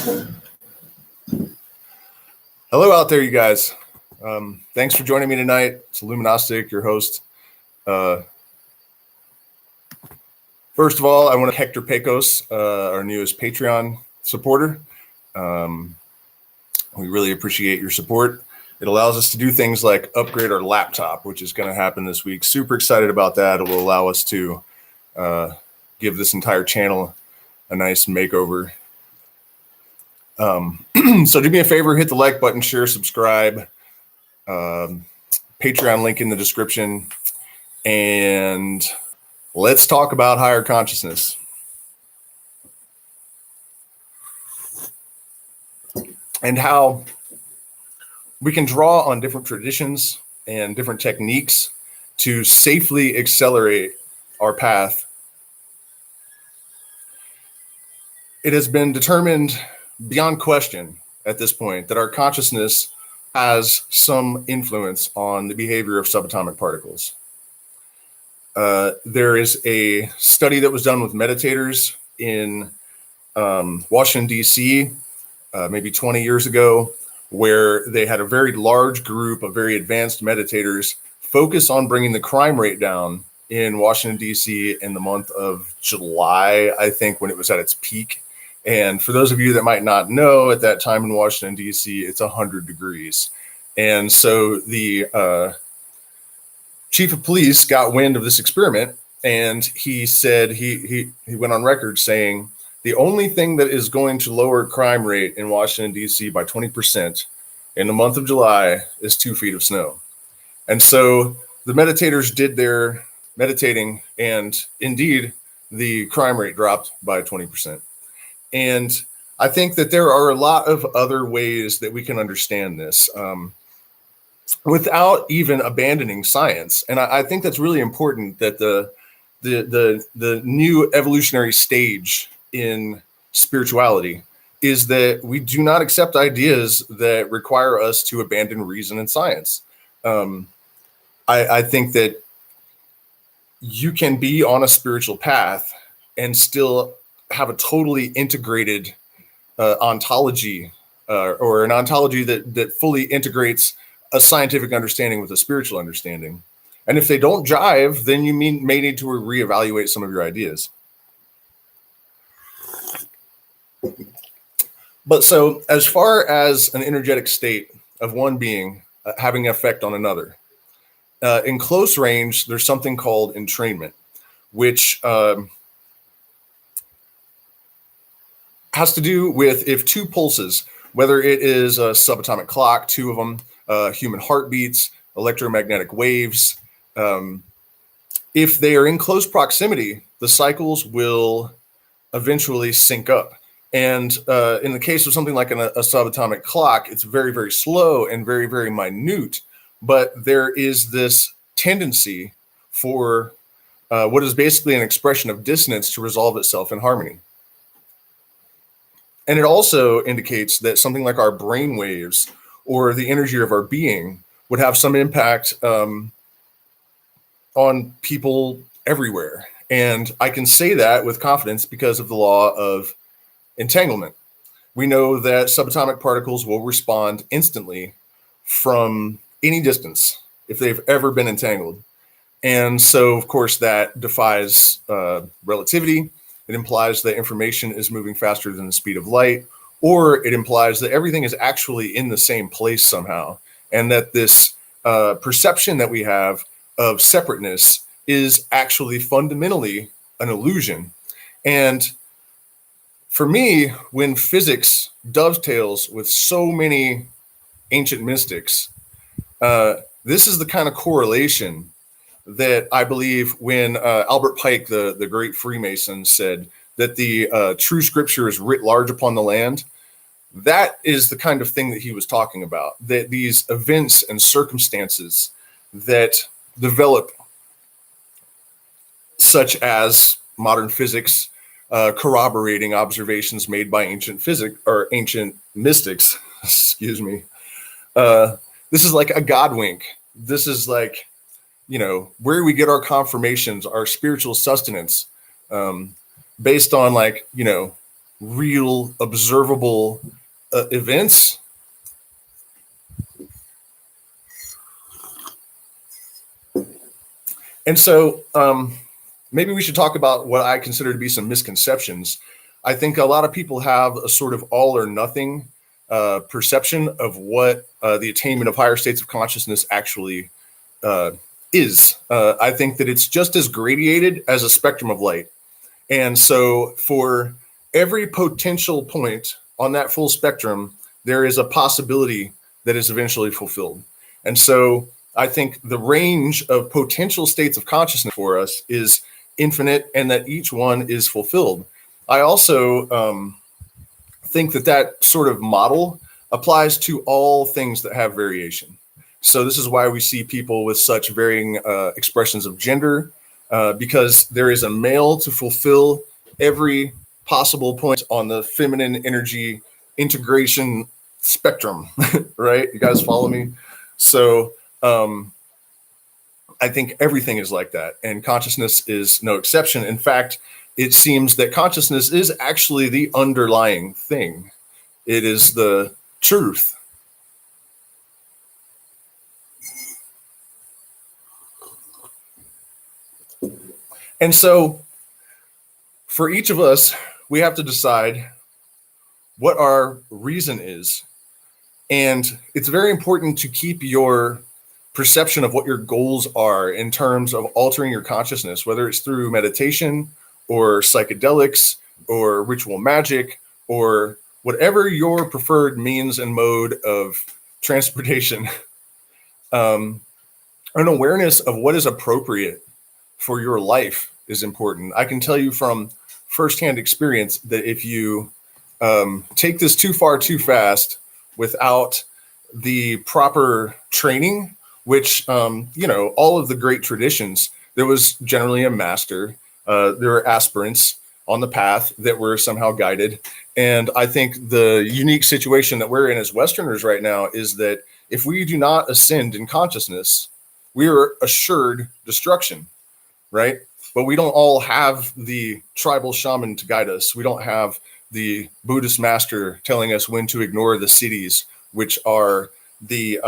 Hello out there, you guys. Thanks for joining me tonight. It's Illuminostic, your host. First of all, I want to Hector Pecos, our newest Patreon supporter. We really appreciate your support. It allows us to do things like upgrade our laptop, which is going to happen this week. Super excited about that. It will allow us to give this entire channel a nice makeover. So do me a favor, hit the like button, share, subscribe, Patreon link in the description, and let's talk about higher consciousness. And how we can draw on different traditions and different techniques to safely accelerate our path. It has been determined beyond question at this point that our consciousness has some influence on the behavior of subatomic particles. There is a study that was done with meditators in Washington, D.C., maybe 20 years ago, where they had a very large group of very advanced meditators focus on bringing the crime rate down in Washington, D.C. in the month of July, I think, when it was at its peak. And for those of you that might not know, at that time in Washington, D.C., it's 100 degrees. And so the chief of police got wind of this experiment, and he said, he went on record saying, the only thing that is going to lower crime rate in Washington, D.C. by 20% in the month of July is 2 feet of snow. And so the meditators did their meditating, and indeed, the crime rate dropped by 20%. And I think that there are a lot of other ways that we can understand this without even abandoning science. And I think that's really important, that the new evolutionary stage in spirituality is that we do not accept ideas that require us to abandon reason and science. I think that you can be on a spiritual path and still have a totally integrated ontology or an ontology that fully integrates a scientific understanding with a spiritual understanding. And if they don't jive, then you may need to reevaluate some of your ideas. But so as far as an energetic state of one being having an effect on another, in close range, there's something called entrainment, which has to do with if two pulses, whether it is a subatomic clock, two of them, human heartbeats, electromagnetic waves, if they are in close proximity, the cycles will eventually sync up. And in the case of something like a subatomic clock, it's very, very slow and very, very minute. But there is this tendency for what is basically an expression of dissonance to resolve itself in harmony. And it also indicates that something like our brain waves or the energy of our being would have some impact on people everywhere. And I can say that with confidence because of the law of entanglement. We know that subatomic particles will respond instantly from any distance if they've ever been entangled. And so, of course, that defies relativity. It implies that information is moving faster than the speed of light, or it implies that everything is actually in the same place somehow, and that this perception that we have of separateness is actually fundamentally an illusion. And for me, when physics dovetails with so many ancient mystics, this is the kind of correlation that I believe when Albert Pike, the great Freemason, said that the true scripture is writ large upon the land. That is the kind of thing that he was talking about, that these events and circumstances that develop, such as modern physics corroborating observations made by ancient mystics, excuse me. This is like a God wink. This is like, where we get our confirmations, our spiritual sustenance, based on real observable events. And so maybe we should talk about what I consider to be some misconceptions. I think a lot of people have a sort of all or nothing perception of what the attainment of higher states of consciousness actually is. I think that it's just as gradiated as a spectrum of light. And so for every potential point on that full spectrum, there is a possibility that is eventually fulfilled. And so I think the range of potential states of consciousness for us is infinite, and that each one is fulfilled. I also think that that sort of model applies to all things that have variation. So this is why we see people with such varying expressions of gender, because there is a male to fulfill every possible point on the feminine energy integration spectrum, right? You guys follow me? So I think everything is like that, and consciousness is no exception. In fact, it seems that consciousness is actually the underlying thing. It is the truth. And so for each of us, we have to decide what our reason is. And it's very important to keep your perception of what your goals are in terms of altering your consciousness, whether it's through meditation or psychedelics or ritual magic or whatever your preferred means and mode of transportation. An awareness of what is appropriate for your life is important. I can tell you from firsthand experience that if you take this too far too fast without the proper training, which, all of the great traditions, there was generally a master. There were aspirants on the path that were somehow guided. And I think the unique situation that we're in as Westerners right now is that if we do not ascend in consciousness, we are assured destruction, right? But we don't all have the tribal shaman to guide us. We don't have the Buddhist master telling us when to ignore the cities, which are the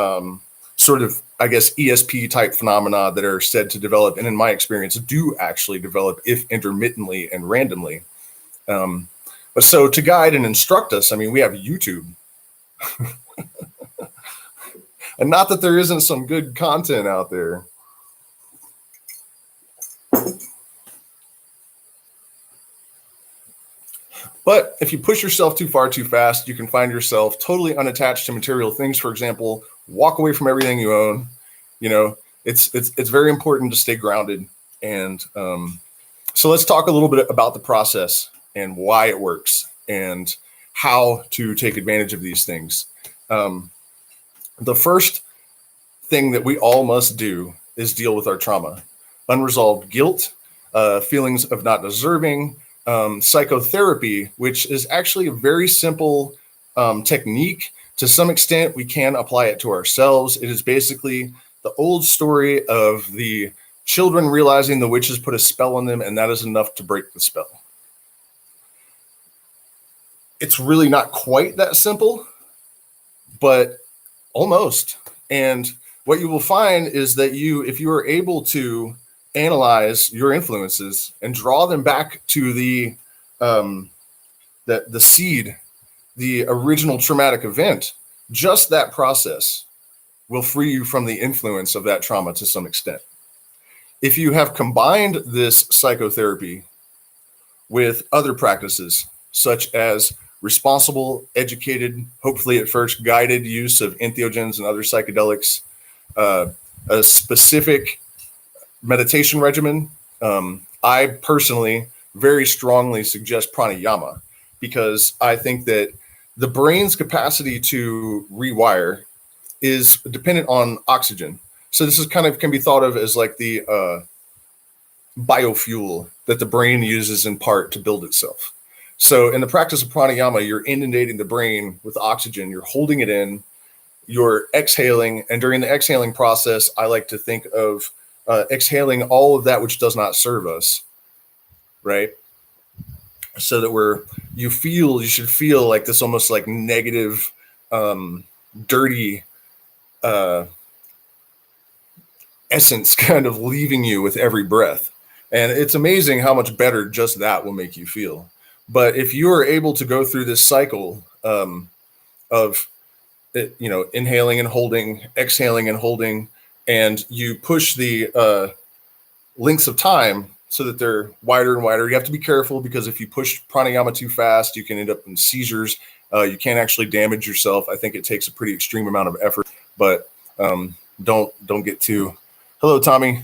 sort of, I guess, ESP type phenomena that are said to develop, and in my experience, do actually develop, if intermittently and randomly. But so to guide and instruct us, I mean, we have YouTube. And not that there isn't some good content out there. But if you push yourself too far too fast, you can find yourself totally unattached to material things. For example, walk away from everything you own. It's very important to stay grounded. And so let's talk a little bit about the process and why it works and how to take advantage of these things. The first thing that we all must do is deal with our trauma, unresolved guilt, feelings of not deserving, psychotherapy, which is actually a very simple technique. To some extent, we can apply it to ourselves. It is basically the old story of the children realizing the witches put a spell on them, and that is enough to break the spell. It's really not quite that simple, but almost. And what you will find is that if you are able to analyze your influences and draw them back to the seed, the original traumatic event, just that process will free you from the influence of that trauma to some extent. If you have combined this psychotherapy with other practices, such as responsible, educated, hopefully at first guided use of entheogens and other psychedelics, a specific meditation regimen, I personally very strongly suggest pranayama, because I think that the brain's capacity to rewire is dependent on oxygen. So this is can be thought of as like the biofuel that the brain uses in part to build itself. So in the practice of pranayama, you're inundating the brain with oxygen, you're holding it in, you're exhaling, and during the exhaling process, I like to think of exhaling all of that which does not serve us, right? so that you should feel like this almost like negative, dirty essence kind of leaving you with every breath. And it's amazing how much better just that will make you feel. But if you are able to go through this cycle of inhaling and holding, exhaling and holding, and you push the lengths of time so that they're wider and wider. You have to be careful, because if you push pranayama too fast, you can end up in seizures. You can't actually damage yourself. I think it takes a pretty extreme amount of effort, but don't get too, hello, Tommy.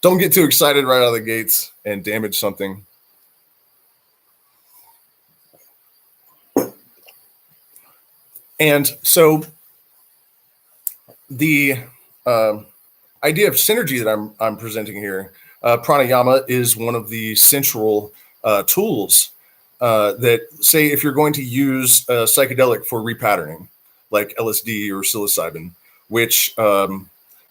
Don't get too excited right out of the gates and damage something. And so the idea of synergy that I'm presenting here, pranayama is one of the central tools that, say, if you're going to use a psychedelic for repatterning, like LSD or psilocybin, which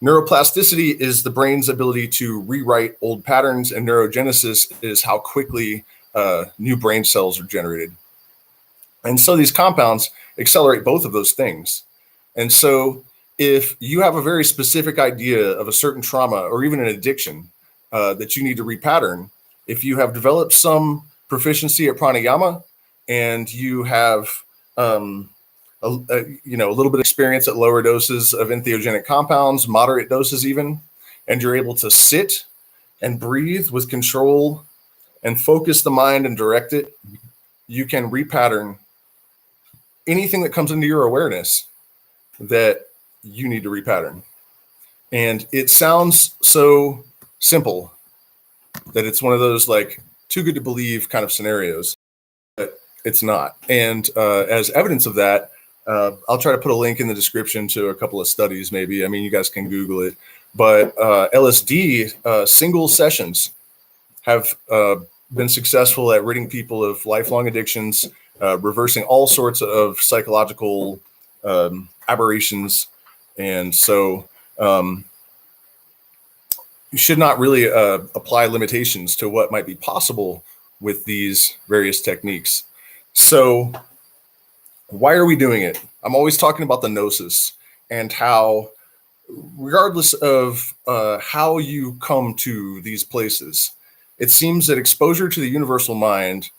neuroplasticity is the brain's ability to rewrite old patterns, and neurogenesis is how quickly new brain cells are generated. And so these compounds accelerate both of those things. And so if you have a very specific idea of a certain trauma or even an addiction that you need to repattern, if you have developed some proficiency at pranayama and you have a little bit of experience at lower doses of entheogenic compounds, moderate doses even, and you're able to sit and breathe with control and focus the mind and direct it, you can repattern anything that comes into your awareness that you need to repattern. And it sounds so simple that it's one of those like too good to believe kind of scenarios, but it's not. And as evidence of that, I'll try to put a link in the description to a couple of studies, maybe. I mean, you guys can Google it. But LSD single sessions have been successful at ridding people of lifelong addictions, reversing all sorts of psychological aberrations. And so you should not really apply limitations to what might be possible with these various techniques. So why are we doing it? I'm always talking about the gnosis and how, regardless of how you come to these places, it seems that exposure to the universal mind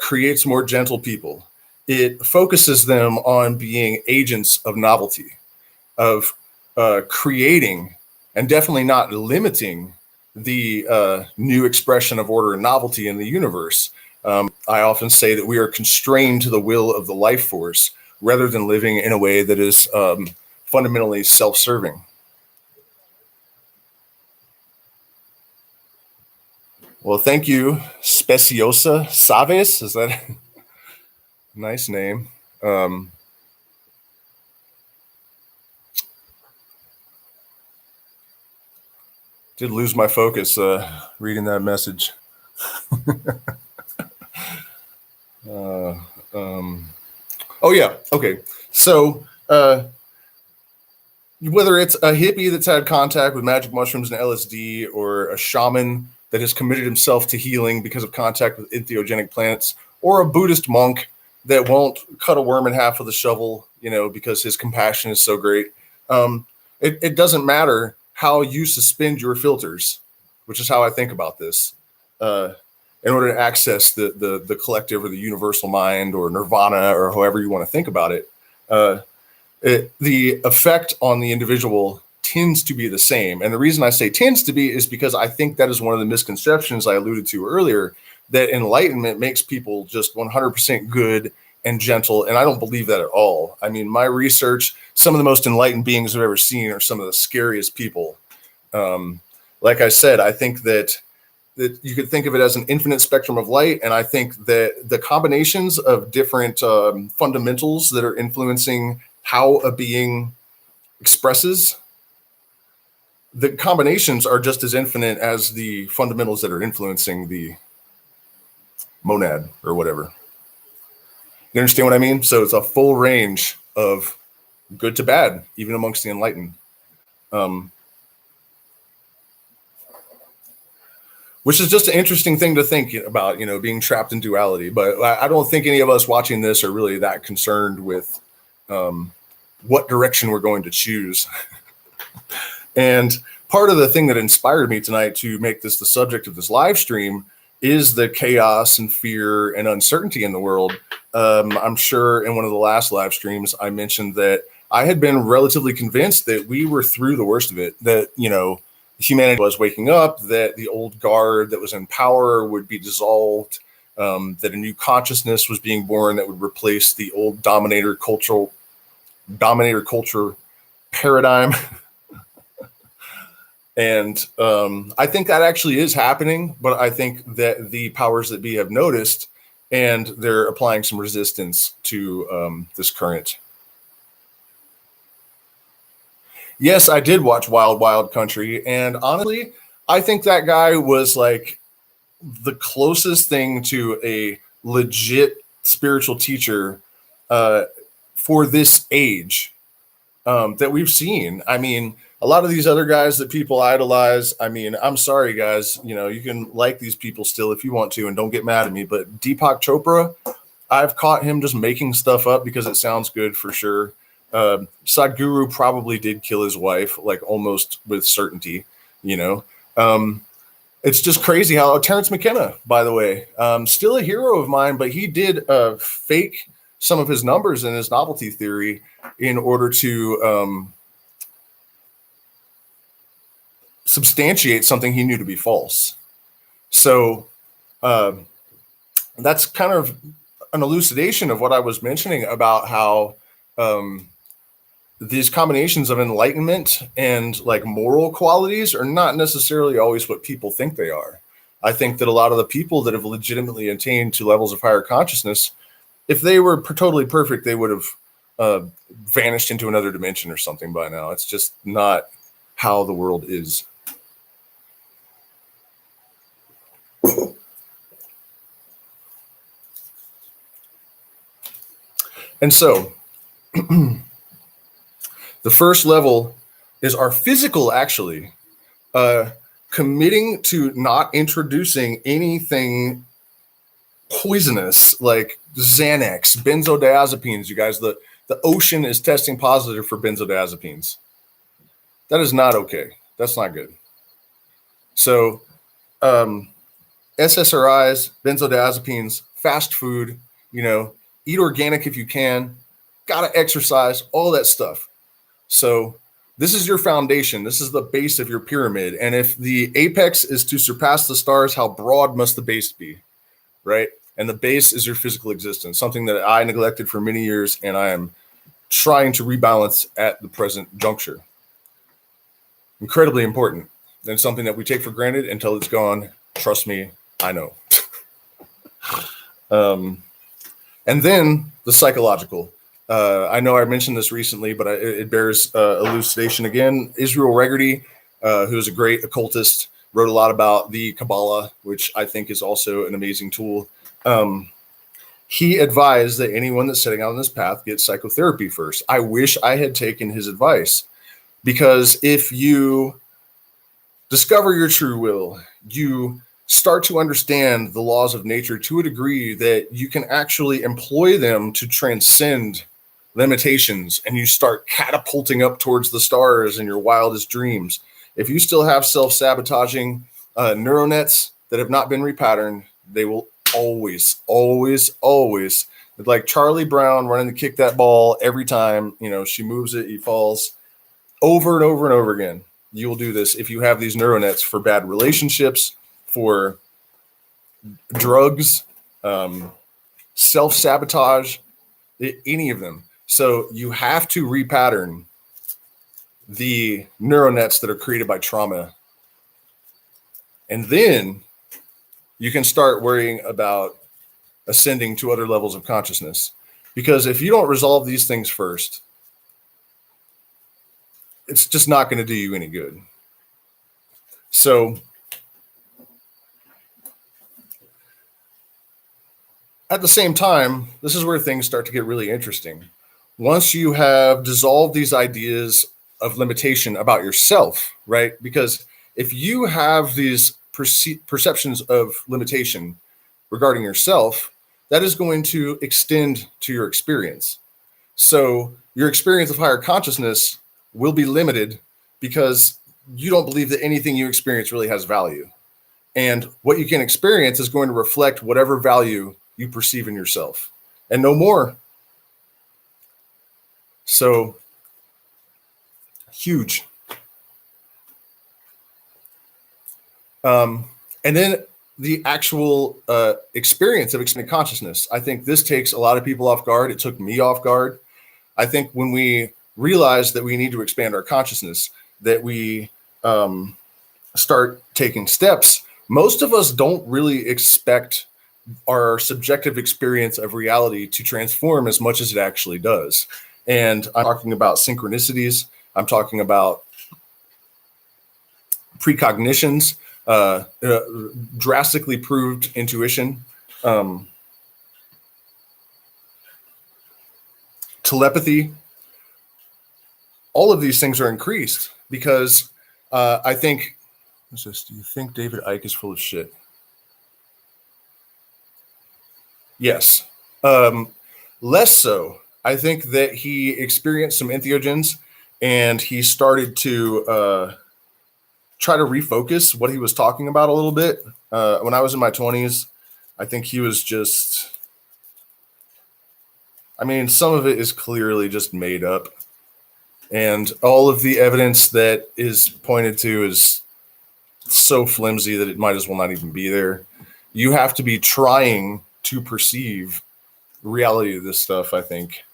creates more gentle people. It focuses them on being agents of novelty, of creating and definitely not limiting the new expression of order and novelty in the universe. I often say that we are constrained to the will of the life force rather than living in a way that is fundamentally self-serving. Well, thank you, Speciosa Saves. Is that a nice name? Did lose my focus reading that message. Oh yeah, okay. So whether it's a hippie that's had contact with magic mushrooms and LSD, or a shaman that has committed himself to healing because of contact with entheogenic plants, or a Buddhist monk that won't cut a worm in half with a shovel, because his compassion is so great. It doesn't matter how you suspend your filters, which is how I think about this, in order to access the collective or the universal mind or nirvana or however you want to think about it. The effect on the individual tends to be the same. And the reason I say tends to be is because I think that is one of the misconceptions I alluded to earlier, that enlightenment makes people just 100% good and gentle. And I don't believe that at all. I mean, my research, some of the most enlightened beings I've ever seen are some of the scariest people. Like I said, I think that you could think of it as an infinite spectrum of light. And I think that the combinations of different fundamentals that are influencing how a being expresses, the combinations are just as infinite as the fundamentals that are influencing the monad or whatever. You understand what I mean? So it's a full range of good to bad, even amongst the enlightened. which is just an interesting thing to think about, being trapped in duality. But I don't think any of us watching this are really that concerned with what direction we're going to choose. And part of the thing that inspired me tonight to make this the subject of this live stream is the chaos and fear and uncertainty in the world. I'm sure in one of the last live streams, I mentioned that I had been relatively convinced that we were through the worst of it, that, humanity was waking up, that the old guard that was in power would be dissolved, that a new consciousness was being born that would replace the old dominator culture paradigm. And I think that actually is happening, but I think that the powers that be have noticed, and they're applying some resistance to this current. Yes, I did watch Wild Wild Country, and honestly, I think that guy was like the closest thing to a legit spiritual teacher for this age that we've seen. I mean, a lot of these other guys that people idolize, I mean, I'm sorry, guys, you can like these people still if you want to, and don't get mad at me, but Deepak Chopra, I've caught him just making stuff up because it sounds good for sure. Sadhguru probably did kill his wife, like almost with certainty, it's just crazy how Terrence McKenna, by the way, still a hero of mine, but he did fake some of his numbers in his novelty theory in order to substantiate something he knew to be false. So that's kind of an elucidation of what I was mentioning about how these combinations of enlightenment and like moral qualities are not necessarily always what people think they are. I think that a lot of the people that have legitimately attained to levels of higher consciousness, if they were totally perfect, they would have vanished into another dimension or something by now. It's just not how the world is. And so the first level is our physical, actually, committing to not introducing anything poisonous like Xanax, benzodiazepines. You guys, the ocean is testing positive for benzodiazepines. That is not okay. That's not good. So SSRIs, benzodiazepines, fast food, eat organic if you can, gotta exercise, all that stuff. So this is your foundation. This is the base of your pyramid. And if the apex is to surpass the stars, how broad must the base be, right? And the base is your physical existence, something that I neglected for many years, and I am trying to rebalance at the present juncture. Incredibly important. And something that we take for granted until it's gone. Trust me, I know. And then the psychological. I know I mentioned this recently, but it bears elucidation again. Israel Regardie, who is a great occultist, wrote a lot about the Kabbalah, which I think is also an amazing tool. He advised that anyone that's setting out on this path gets psychotherapy first. I wish I had taken his advice, because if you discover your true will, you start to understand the laws of nature to a degree that you can actually employ them to transcend limitations, and you start catapulting up towards the stars in your wildest dreams. If you still have self-sabotaging neural nets that have not been repatterned, they will always, like Charlie Brown running to kick that ball every time, she moves it, he falls over and over and over again. You will do this if you have these neural nets for bad relationships, for drugs, self-sabotage, any of them. So you have to repattern the neural nets that are created by trauma. And then you can start worrying about ascending to other levels of consciousness. Because if you don't resolve these things first, it's just not going to do you any good. So at the same time, this is where things start to get really interesting. Once you have dissolved these ideas of limitation about yourself, right? Because if you have these perceptions of limitation regarding yourself, that is going to extend to your experience. So your experience of higher consciousness will be limited because you don't believe that anything you experience really has value. And what you can experience is going to reflect whatever value you perceive in yourself, and no more. So huge. And then the actual experience of expanded consciousness. I think this takes a lot of people off guard. It took me off guard. I think when we realize that we need to expand our consciousness, that we start taking steps, most of us don't really expect our subjective experience of reality to transform as much as it actually does. And I'm talking about synchronicities. I'm talking about precognitions, drastically proved intuition, telepathy. All of these things are increased because I think, what's this? Do you think David Icke is full of shit? Yes. Less so. I think that he experienced some entheogens and he started to try to refocus what he was talking about a little bit. When I was in my 20s, I think he was just, I mean, some of it is clearly just made up. And all of the evidence that is pointed to is so flimsy that it might as well not even be there. You have to be trying to perceive reality of this stuff, I think,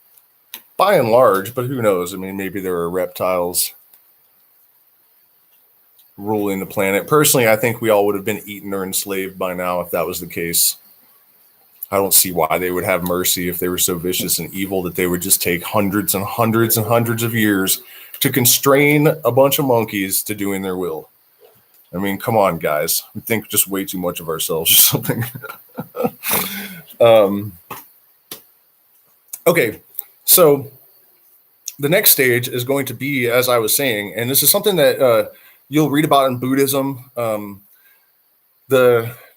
by and large, but who knows? I mean, maybe there are reptiles ruling the planet. Personally, I think we all would have been eaten or enslaved by now if that was the case. I don't see why they would have mercy if they were so vicious and evil that they would just take hundreds and hundreds and hundreds of years to constrain a bunch of monkeys to doing their will. I mean, come on, guys. We think just way too much of ourselves or something. Okay, so the next stage is going to be, as I was saying, and this is something that you'll read about in Buddhism.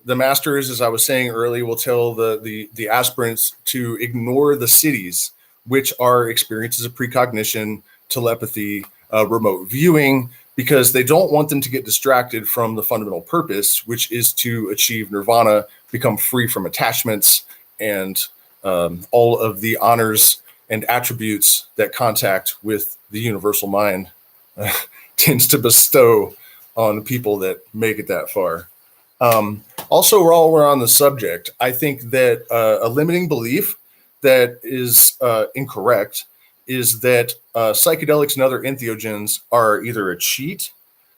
The masters, as I was saying earlier, will tell the aspirants to ignore the cities, which are experiences of precognition, telepathy, remote viewing, because they don't want them to get distracted from the fundamental purpose, which is to achieve nirvana, become free from attachments, and all of the honors and attributes that contact with the universal mind tends to bestow on people that make it that far. Also, while we're on the subject, I think that a limiting belief that is incorrect is that psychedelics and other entheogens are either a cheat,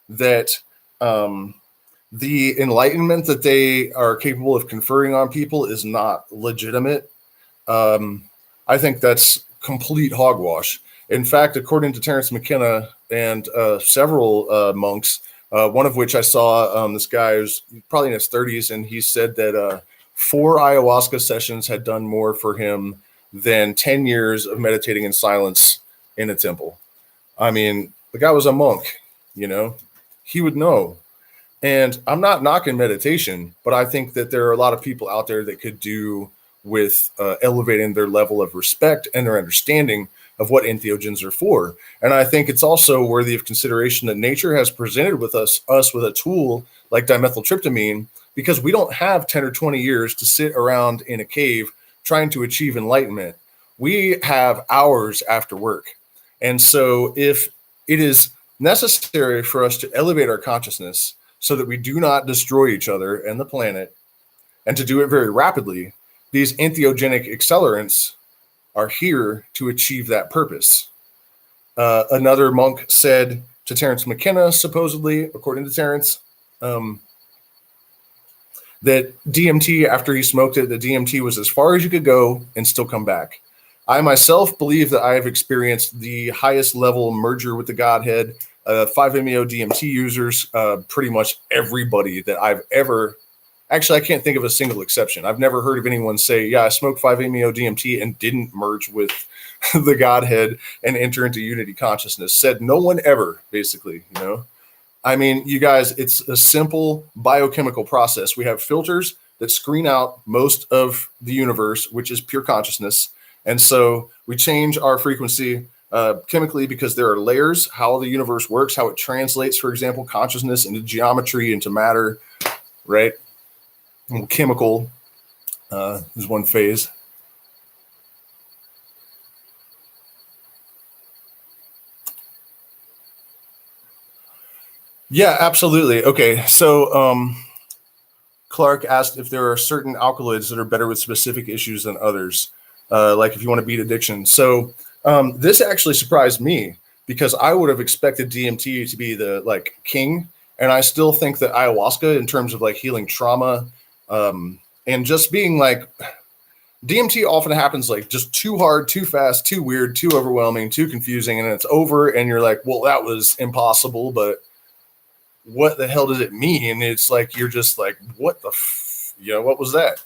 that the enlightenment that they are capable of conferring on people is not legitimate. I think that's complete hogwash. In fact, according to Terence McKenna and several monks, one of which I saw, this guy who's probably in his 30s, and he said that 4 ayahuasca sessions had done more for him than 10 years of meditating in silence in a temple. I mean, the guy was a monk, you know, he would know. And I'm not knocking meditation, but I think that there are a lot of people out there that could do with elevating their level of respect and their understanding of what entheogens are for. And I think it's also worthy of consideration that nature has presented with us with a tool like dimethyltryptamine, because we don't have 10 or 20 years to sit around in a cave trying to achieve enlightenment. We have hours after work. And so if it is necessary for us to elevate our consciousness so that we do not destroy each other and the planet, and to do it very rapidly, these entheogenic accelerants are here to achieve that purpose. Another monk said to Terence McKenna, supposedly, according to Terence, that DMT, after he smoked it, the DMT was as far as you could go and still come back. I myself believe that I have experienced the highest level merger with the Godhead. 5-MeO DMT users, pretty much everybody that I've ever, actually, I can't think of a single exception. I've never heard of anyone say, yeah, I smoked 5-MeO DMT and didn't merge with the Godhead and enter into unity consciousness. Said no one ever, basically, you know. I mean, you guys, it's a simple biochemical process. We have filters that screen out most of the universe, which is pure consciousness. And so we change our frequency chemically because there are layers, how the universe works, how it translates, for example, consciousness into geometry, into matter, right? And chemical is one phase. Yeah, absolutely. Okay, so Clark asked if there are certain alkaloids that are better with specific issues than others, like if you want to beat addiction. So this actually surprised me because I would have expected DMT to be the like king, and I still think that ayahuasca, in terms of like healing trauma, and just being like DMT often happens like just too hard, too fast, too weird, too overwhelming, too confusing, and it's over, and you're like, well, that was impossible, but what the hell does it mean? And it's like you're just like, what the what was that?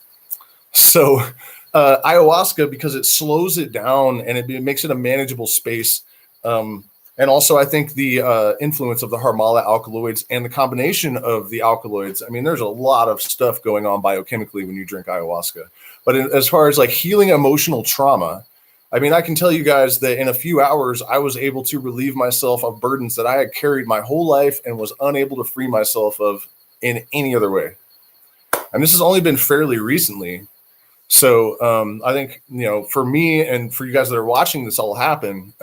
So ayahuasca, because it slows it down and it makes it a manageable space, and also I think the influence of the Harmala alkaloids and the combination of the alkaloids, I mean, there's a lot of stuff going on biochemically when you drink ayahuasca. But as far as like healing emotional trauma, I mean, I can tell you guys that in a few hours, I was able to relieve myself of burdens that I had carried my whole life and was unable to free myself of in any other way. And this has only been fairly recently. So I think, for me and for you guys that are watching this all happen,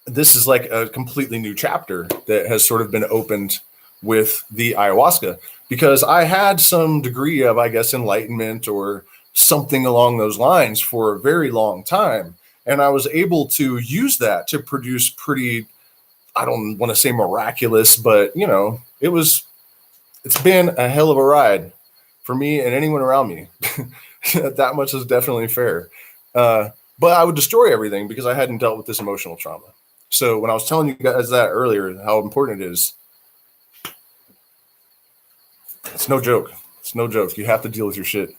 this is like a completely new chapter that has sort of been opened with the ayahuasca, because I had some degree of, I guess, enlightenment or something along those lines for a very long time. And I was able to use that to produce pretty, I don't want to say miraculous, but it's been a hell of a ride for me and anyone around me. That much is definitely fair. But I would destroy everything because I hadn't dealt with this emotional trauma. So when I was telling you guys that earlier, how important it is, it's no joke. It's no joke. You have to deal with your shit.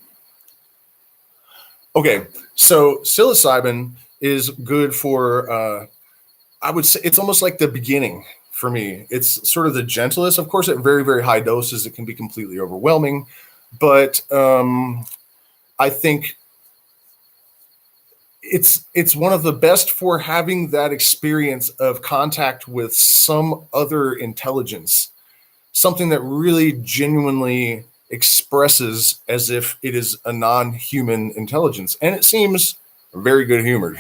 Okay, so psilocybin is good for, I would say it's almost like the beginning for me. It's sort of the gentlest. Of course, at very, very high doses, it can be completely overwhelming. But I think it's one of the best for having that experience of contact with some other intelligence, something that really genuinely expresses as if it is a non-human intelligence. And it seems very good humored.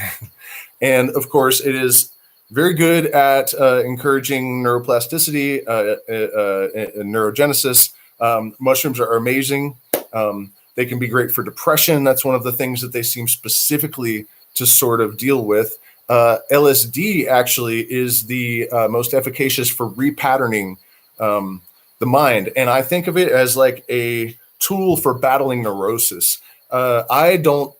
And of course, it is very good at encouraging neuroplasticity, neurogenesis. Mushrooms are amazing. They can be great for depression. That's one of the things that they seem specifically to sort of deal with. LSD actually is the most efficacious for repatterning the mind. And I think of it as like a tool for battling neurosis. I don't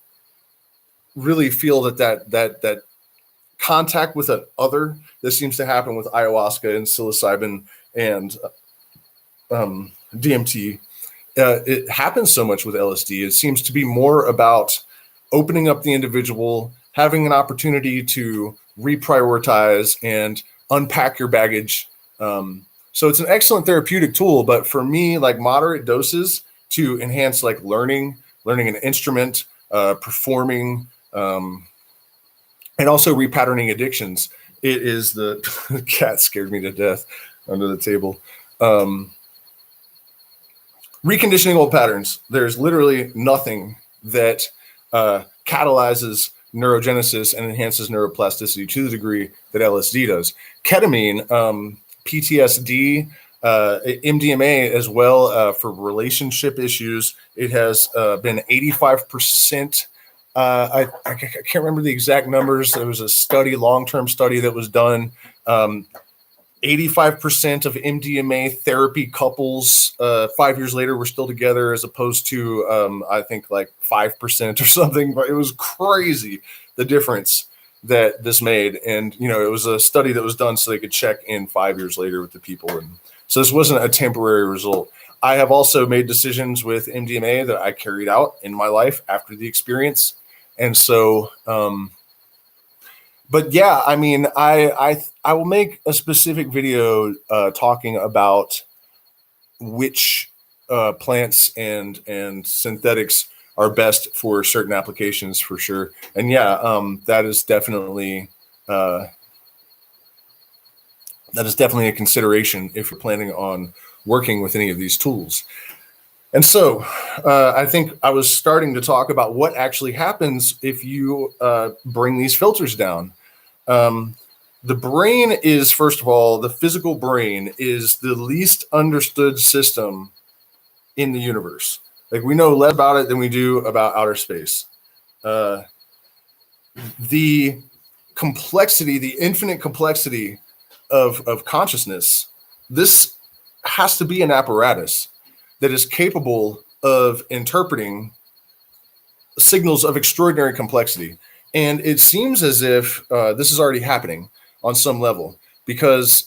really feel that contact with an other that seems to happen with ayahuasca and psilocybin and DMT. It happens so much with LSD. It seems to be more about opening up the individual, having an opportunity to reprioritize and unpack your baggage. So it's an excellent therapeutic tool, but for me, like moderate doses to enhance like learning an instrument, performing, and also repatterning addictions. It is the cat scared me to death under the table. Reconditioning old patterns. There's literally nothing that catalyzes neurogenesis and enhances neuroplasticity to the degree that LSD does. Ketamine, PTSD, MDMA as well for relationship issues. It has been 85%. I can't remember the exact numbers. There was a study, long-term study that was done. 85% of MDMA therapy couples 5 years later were still together, as opposed to I think like 5% or something. But it was crazy the difference that this made. And it was a study that was done so they could check in 5 years later with the people. And so this wasn't a temporary result. I have also made decisions with MDMA that I carried out in my life after the experience. And so But yeah, I mean, I will make a specific video talking about which plants and synthetics are best for certain applications for sure. And yeah, that is definitely a consideration if you're planning on working with any of these tools. And so I think I was starting to talk about what actually happens if you bring these filters down. The brain is, first of all, the physical brain is the least understood system in the universe. Like, we know less about it than we do about outer space. The complexity, the infinite complexity of consciousness, this has to be an apparatus that is capable of interpreting signals of extraordinary complexity. And it seems as if this is already happening on some level, because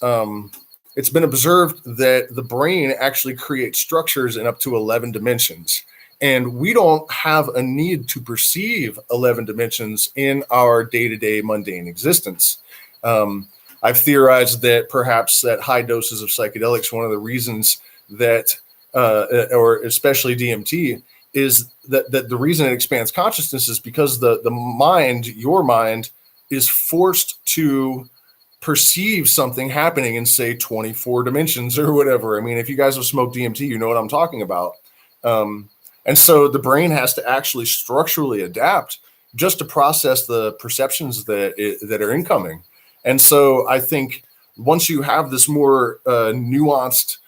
it's been observed that the brain actually creates structures in up to 11 dimensions. And we don't have a need to perceive 11 dimensions in our day-to-day mundane existence. I've theorized that perhaps at high doses of psychedelics, one of the reasons that, or especially DMT, is that the reason it expands consciousness is because the mind, your mind, is forced to perceive something happening in, say, 24 dimensions or whatever. I mean, if you guys have smoked DMT, you know what I'm talking about. And so the brain has to actually structurally adapt just to process the perceptions that are incoming. And so I think once you have this more nuanced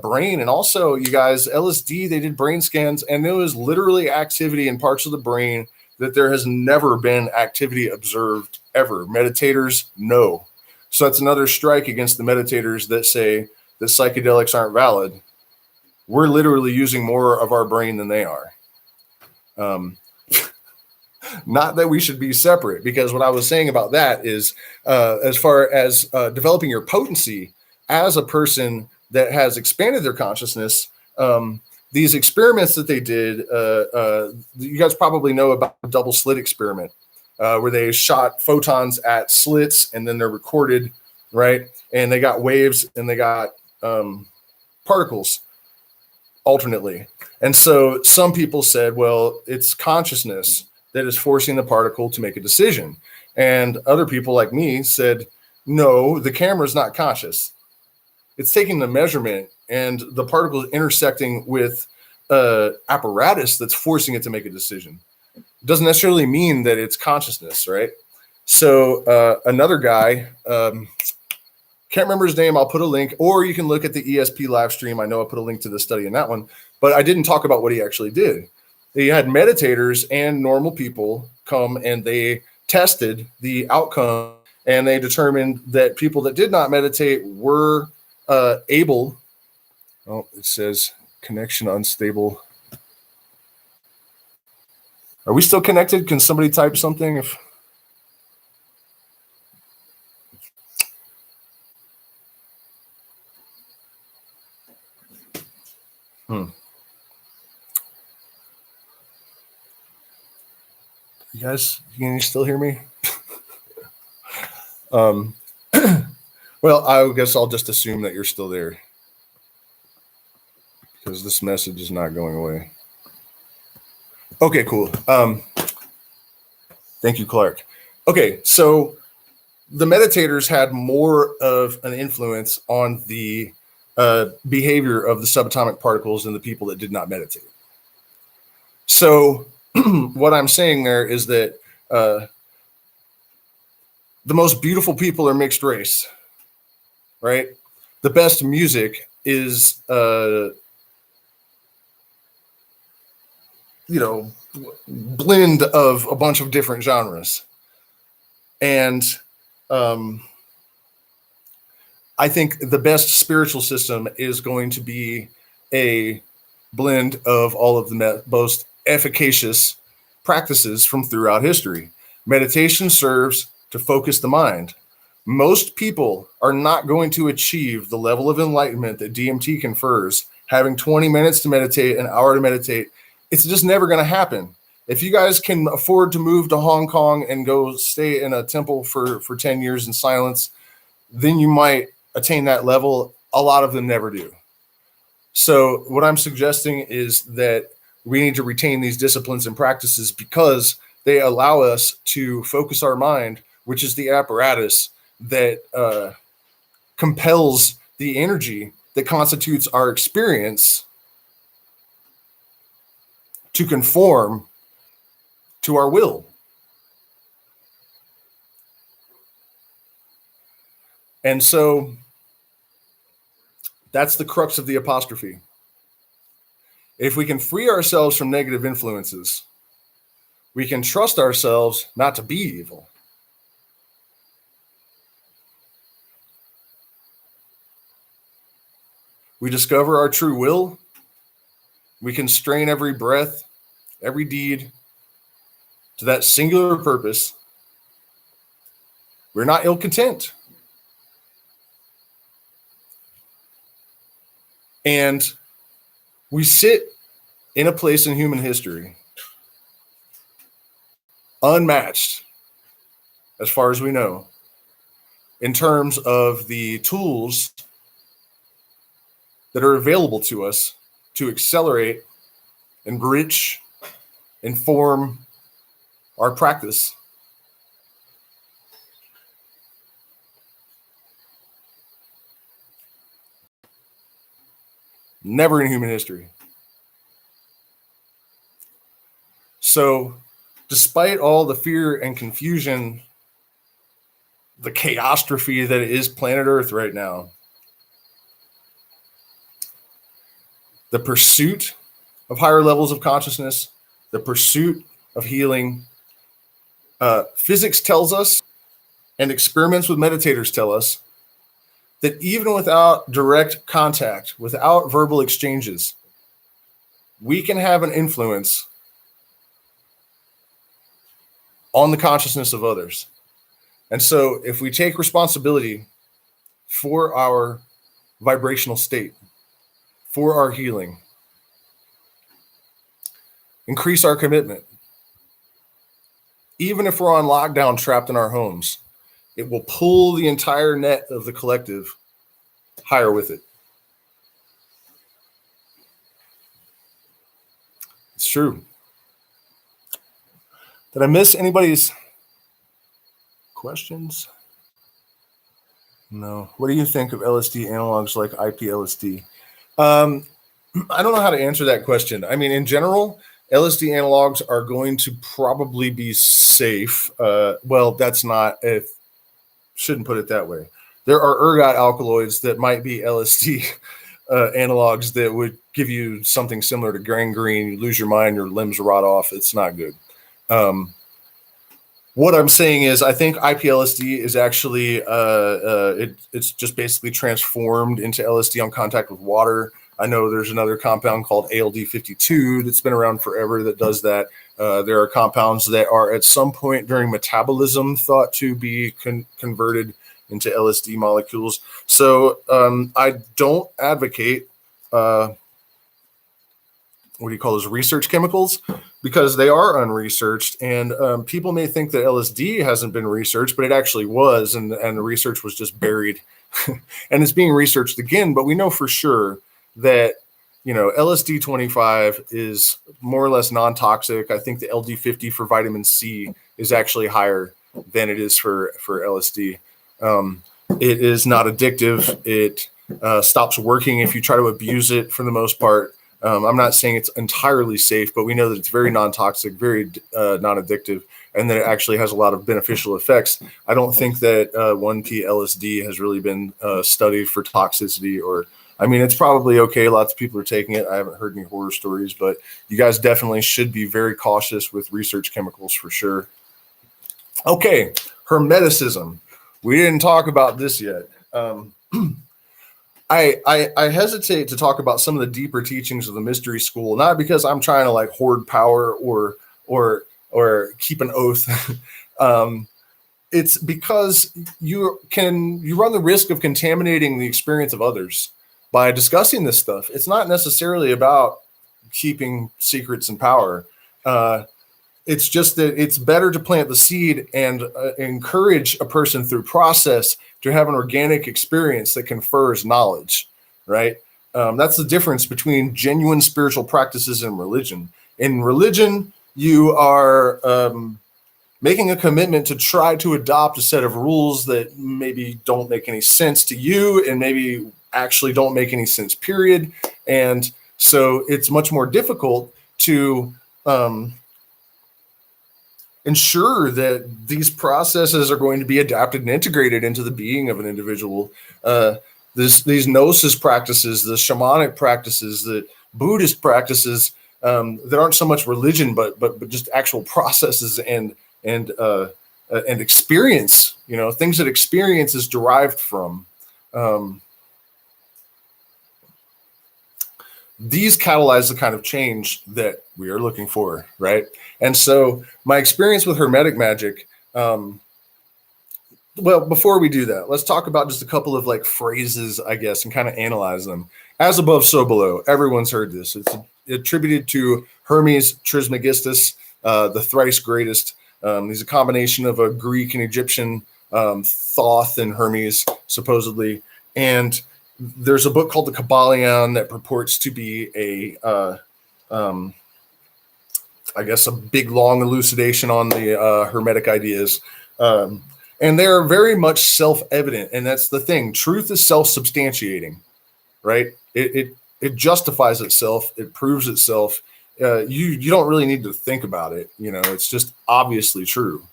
brain, and also, you guys, LSD, they did brain scans, and there was literally activity in parts of the brain that there has never been activity observed ever. Meditators, no. So that's another strike against the meditators that say that psychedelics aren't valid. We're literally using more of our brain than they are. Not that we should be separate, because what I was saying about that is, as far as developing your potency as a person that has expanded their consciousness, these experiments that they did, you guys probably know about the double slit experiment, where they shot photons at slits and then they're recorded, right? And they got waves and they got particles alternately. And so some people said, well, it's consciousness that is forcing the particle to make a decision. And other people like me said, no, the camera's not conscious. It's taking the measurement and the particle is intersecting with apparatus that's forcing it to make a decision. It doesn't necessarily mean that it's consciousness, right? So another guy, can't remember his name, I'll put a link, or you can look at the ESP live stream. I know I put a link to the study in that one, but I didn't talk about what he actually did. He had meditators and normal people come, and they tested the outcome, and they determined that people that did not meditate were able, oh, it says connection unstable. Are we still connected? Can somebody type something? If You guys, can you still hear me? Well, I guess I'll just assume that you're still there, because this message is not going away. Okay, cool. Thank you, Clark. Okay, so the meditators had more of an influence on the behavior of the subatomic particles than the people that did not meditate. So what I'm saying there is that the most beautiful people are mixed race, right? The best music is, blend of a bunch of different genres. And I think the best spiritual system is going to be a blend of all of the most efficacious practices from throughout history. Meditation serves to focus the mind. Most people are not going to achieve the level of enlightenment that DMT confers, having 20 minutes to meditate, an hour to meditate. It's just never going to happen, If you guys can afford to move to Hong Kong and go stay in a temple for 10 years in silence, then you might attain that level. A lot of them never do. So what I'm suggesting is that we need to retain these disciplines and practices because they allow us to focus our mind, which is the apparatus that compels the energy that constitutes our experience to conform to our will. And so that's the crux of the apostrophe. If we can free ourselves from negative influences, we can trust ourselves not to be evil. We discover our true will. We constrain every breath, every deed to that singular purpose. We're not ill-content. And we sit in a place in human history unmatched, as far as we know, in terms of the tools that are available to us to accelerate, enrich, inform our practice. Never in human history. So, despite all the fear and confusion, the chaostrophe that is planet Earth right now, the pursuit of higher levels of consciousness, the pursuit of healing, physics tells us, and experiments with meditators tell us, that even without direct contact, without verbal exchanges, we can have an influence on the consciousness of others. And so if we take responsibility for our vibrational state, for our healing, increase our commitment, even if we're on lockdown trapped in our homes, it will pull the entire net of the collective higher with it. It's true. Did I miss anybody's questions? No. What do you think of LSD analogs like IP-LSD? I don't know how to answer that question. I mean, in general, LSD analogs are going to probably be safe. Well, that's not, shouldn't put it that way. There are ergot alkaloids that might be LSD analogs that would give you something similar to gangrene. You lose your mind, your limbs rot off. It's not good. What I'm saying is I think IP-LSD is actually, it's just basically transformed into LSD on contact with water. I know there's another compound called ALD52 that's been around forever that does that. There are compounds that are at some point during metabolism thought to be converted into LSD molecules. So I don't advocate, what do you call those, research chemicals, because they are unresearched. And people may think that LSD hasn't been researched, but it actually was, and the research was just buried. And it's being researched again, but we know for sure that, you know, LSD 25 is more or less non-toxic. I think the LD50 for vitamin C is actually higher than it is for LSD. It is not addictive. It stops working if you try to abuse it for the most part. I'm not saying it's entirely safe, but we know that it's very non-toxic, very non-addictive, and that it actually has a lot of beneficial effects. I don't think that 1P-LSD has really been studied for toxicity or, I mean, it's probably okay. Lots of people are taking it. I haven't heard any horror stories, but you guys definitely should be very cautious with research chemicals for sure. Okay, Hermeticism. We didn't talk about this yet. I hesitate to talk about some of the deeper teachings of the mystery school, not because I'm trying to like hoard power or keep an oath. It's because you run the risk of contaminating the experience of others by discussing this stuff. It's not necessarily about keeping secrets and power. It's just that it's better to plant the seed and encourage a person through process to have an organic experience that confers knowledge, right? That's the difference between genuine spiritual practices and religion. In religion, you are making a commitment to try to adopt a set of rules that maybe don't make any sense to you and maybe actually don't make any sense, period. And so it's much more difficult to ensure that these processes are going to be adapted and integrated into the being of an individual. These gnosis practices, the shamanic practices, the Buddhist practices, that aren't so much religion, but just actual processes and experience. Things that experience is derived from. These catalyze the kind of change that we are looking for, right? And so my experience with Hermetic magic, well, before we do that, let's talk about just a couple of phrases, I guess, and kind of analyze them. As above, so below. Everyone's heard this. It's attributed to Hermes Trismegistus, the thrice greatest. He's a combination of a Greek and Egyptian Thoth and Hermes, supposedly. And there's a book called the Kabbalion that purports to be I guess a big, long elucidation on the Hermetic ideas. And they're very much self-evident. And that's the thing. Truth is self-substantiating, right? It justifies itself. It proves itself. You don't really need to think about it. It's just obviously true.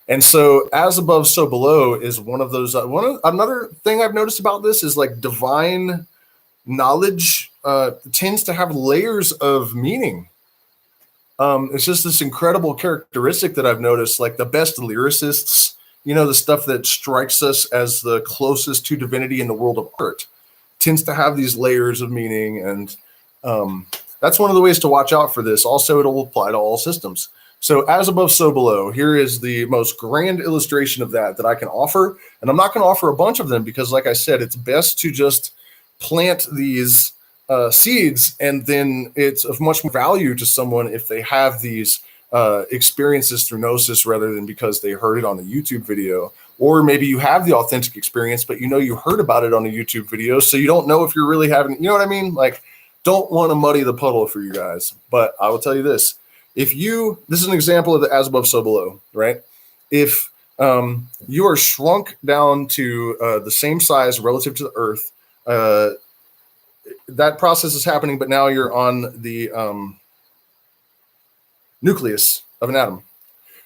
And so as above, so below is one of those. Another thing I've noticed about this is divine knowledge tends to have layers of meaning. It's just this incredible characteristic that I've noticed, the best lyricists, the stuff that strikes us as the closest to divinity in the world of art tends to have these layers of meaning. And that's one of the ways to watch out for this. Also, it'll apply to all systems. So as above, so below, here is the most grand illustration of that I can offer. And I'm not going to offer a bunch of them because, like I said, it's best to just plant these seeds, and then it's of much more value to someone if they have these experiences through gnosis rather than because they heard it on a YouTube video. Or maybe you have the authentic experience, but you heard about it on a YouTube video, so you don't know if you're really having, you know what I mean? Don't want to muddy the puddle for you guys. But I will tell you this. This is an example of the as above, so below, right? If you are shrunk down to the same size relative to the earth, that process is happening, but now you're on the nucleus of an atom.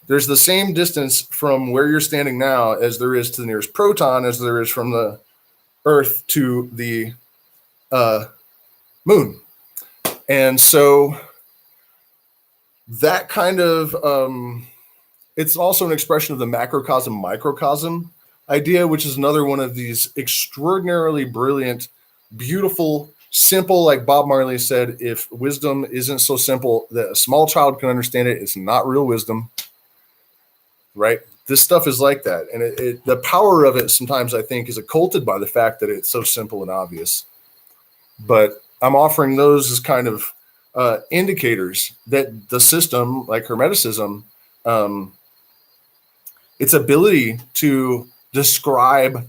There's the same distance from where you're standing now as there is to the nearest proton, as there is from the earth to the moon. And so that kind of, it's also an expression of the macrocosm, microcosm idea, which is another one of these extraordinarily brilliant, beautiful, simple, like Bob Marley said, if wisdom isn't so simple that a small child can understand it, it's not real wisdom, right? This stuff is like that. And the power of it sometimes, I think, is occulted by the fact that it's so simple and obvious. But I'm offering those as kind of indicators that the system, like Hermeticism, its ability to describe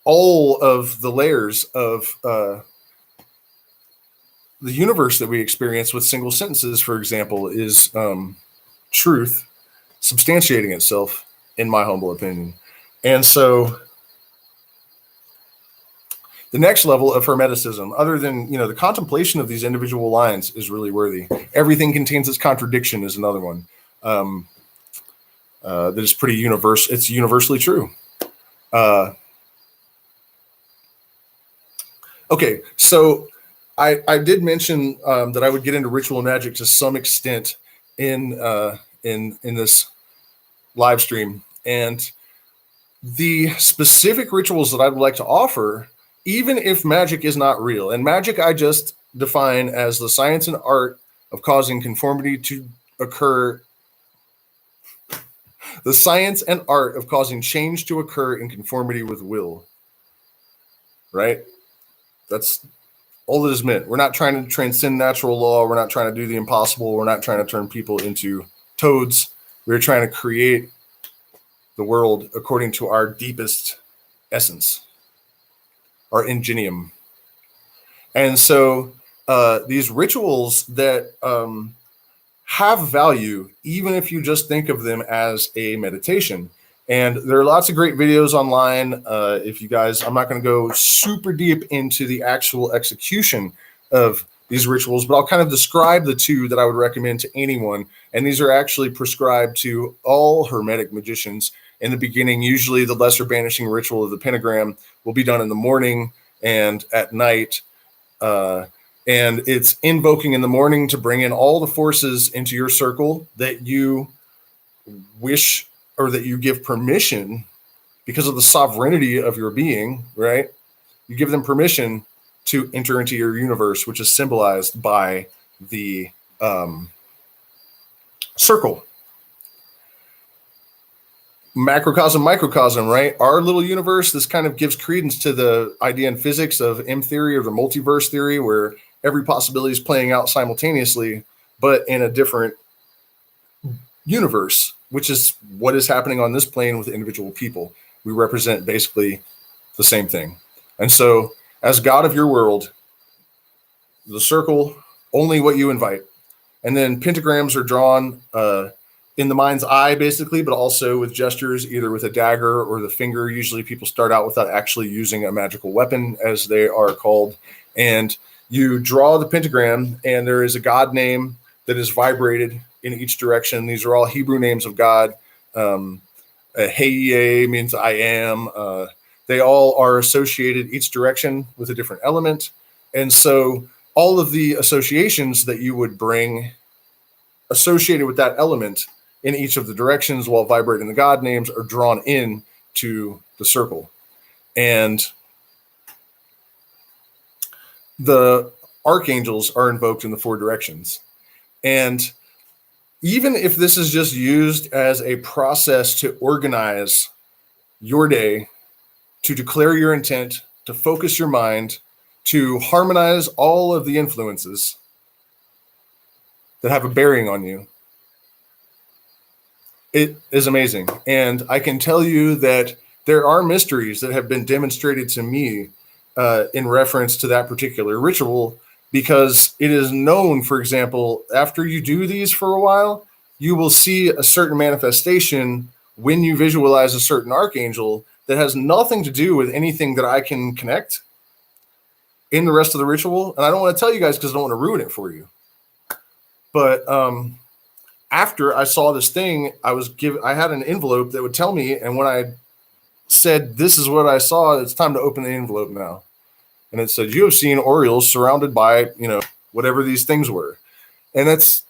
all of the layers of the universe that we experience with single sentences, for example, is truth substantiating itself, in my humble opinion. And so the next level of Hermeticism, other than, the contemplation of these individual lines, is really worthy. Everything contains its contradiction is another one that is pretty universal. It's universally true. Okay, so I did mention that I would get into ritual magic to some extent in this live stream, and the specific rituals that I would like to offer, even if magic is not real, and magic I just define as the science and art of causing conformity to occur, the science and art of causing change to occur in conformity with will, right? That's all that is meant. We're not trying to transcend natural law. We're not trying to do the impossible. We're not trying to turn people into toads. We're trying to create the world according to our deepest essence, our ingenium. And so these rituals that have value, even if you just think of them as a meditation. And there are lots of great videos online. If you guys, I'm not going to go super deep into the actual execution of these rituals, but I'll kind of describe the two that I would recommend to anyone. And these are actually prescribed to all Hermetic magicians in the beginning. Usually the lesser banishing ritual of the pentagram will be done in the morning and at night. And it's invoking in the morning to bring in all the forces into your circle that you wish or that you give permission because of the sovereignty of your being, right? You give them permission to enter into your universe, which is symbolized by the circle. Macrocosm, microcosm, right? Our little universe, this kind of gives credence to the idea in physics of M theory or the multiverse theory, where every possibility is playing out simultaneously, but in a different universe, which is what is happening on this plane with individual people. We represent basically the same thing. And so as God of your world, the circle, only what you invite. And then pentagrams are drawn in the mind's eye, basically, but also with gestures, either with a dagger or the finger. Usually people start out without actually using a magical weapon, as they are called. And you draw the pentagram, and there is a God name that is vibrated in each direction. These are all Hebrew names of God. Hey means I am. They all are associated each direction with a different element. And so all of the associations that you would bring associated with that element in each of the directions while vibrating the God names are drawn in to the circle. And the archangels are invoked in the four directions. And even if this is just used as a process to organize your day, to declare your intent, to focus your mind, to harmonize all of the influences that have a bearing on you, it is amazing. And I can tell you that there are mysteries that have been demonstrated to me in reference to that particular ritual, because it is known, for example, after you do these for a while, you will see a certain manifestation when you visualize a certain archangel that has nothing to do with anything that I can connect in the rest of the ritual. And I don't want to tell you guys because I don't want to ruin it for you. But after I saw this thing, I had an envelope that would tell me, and when I said, this is what I saw, it's time to open the envelope now. And it said, you have seen Orioles surrounded by, whatever these things were. And that's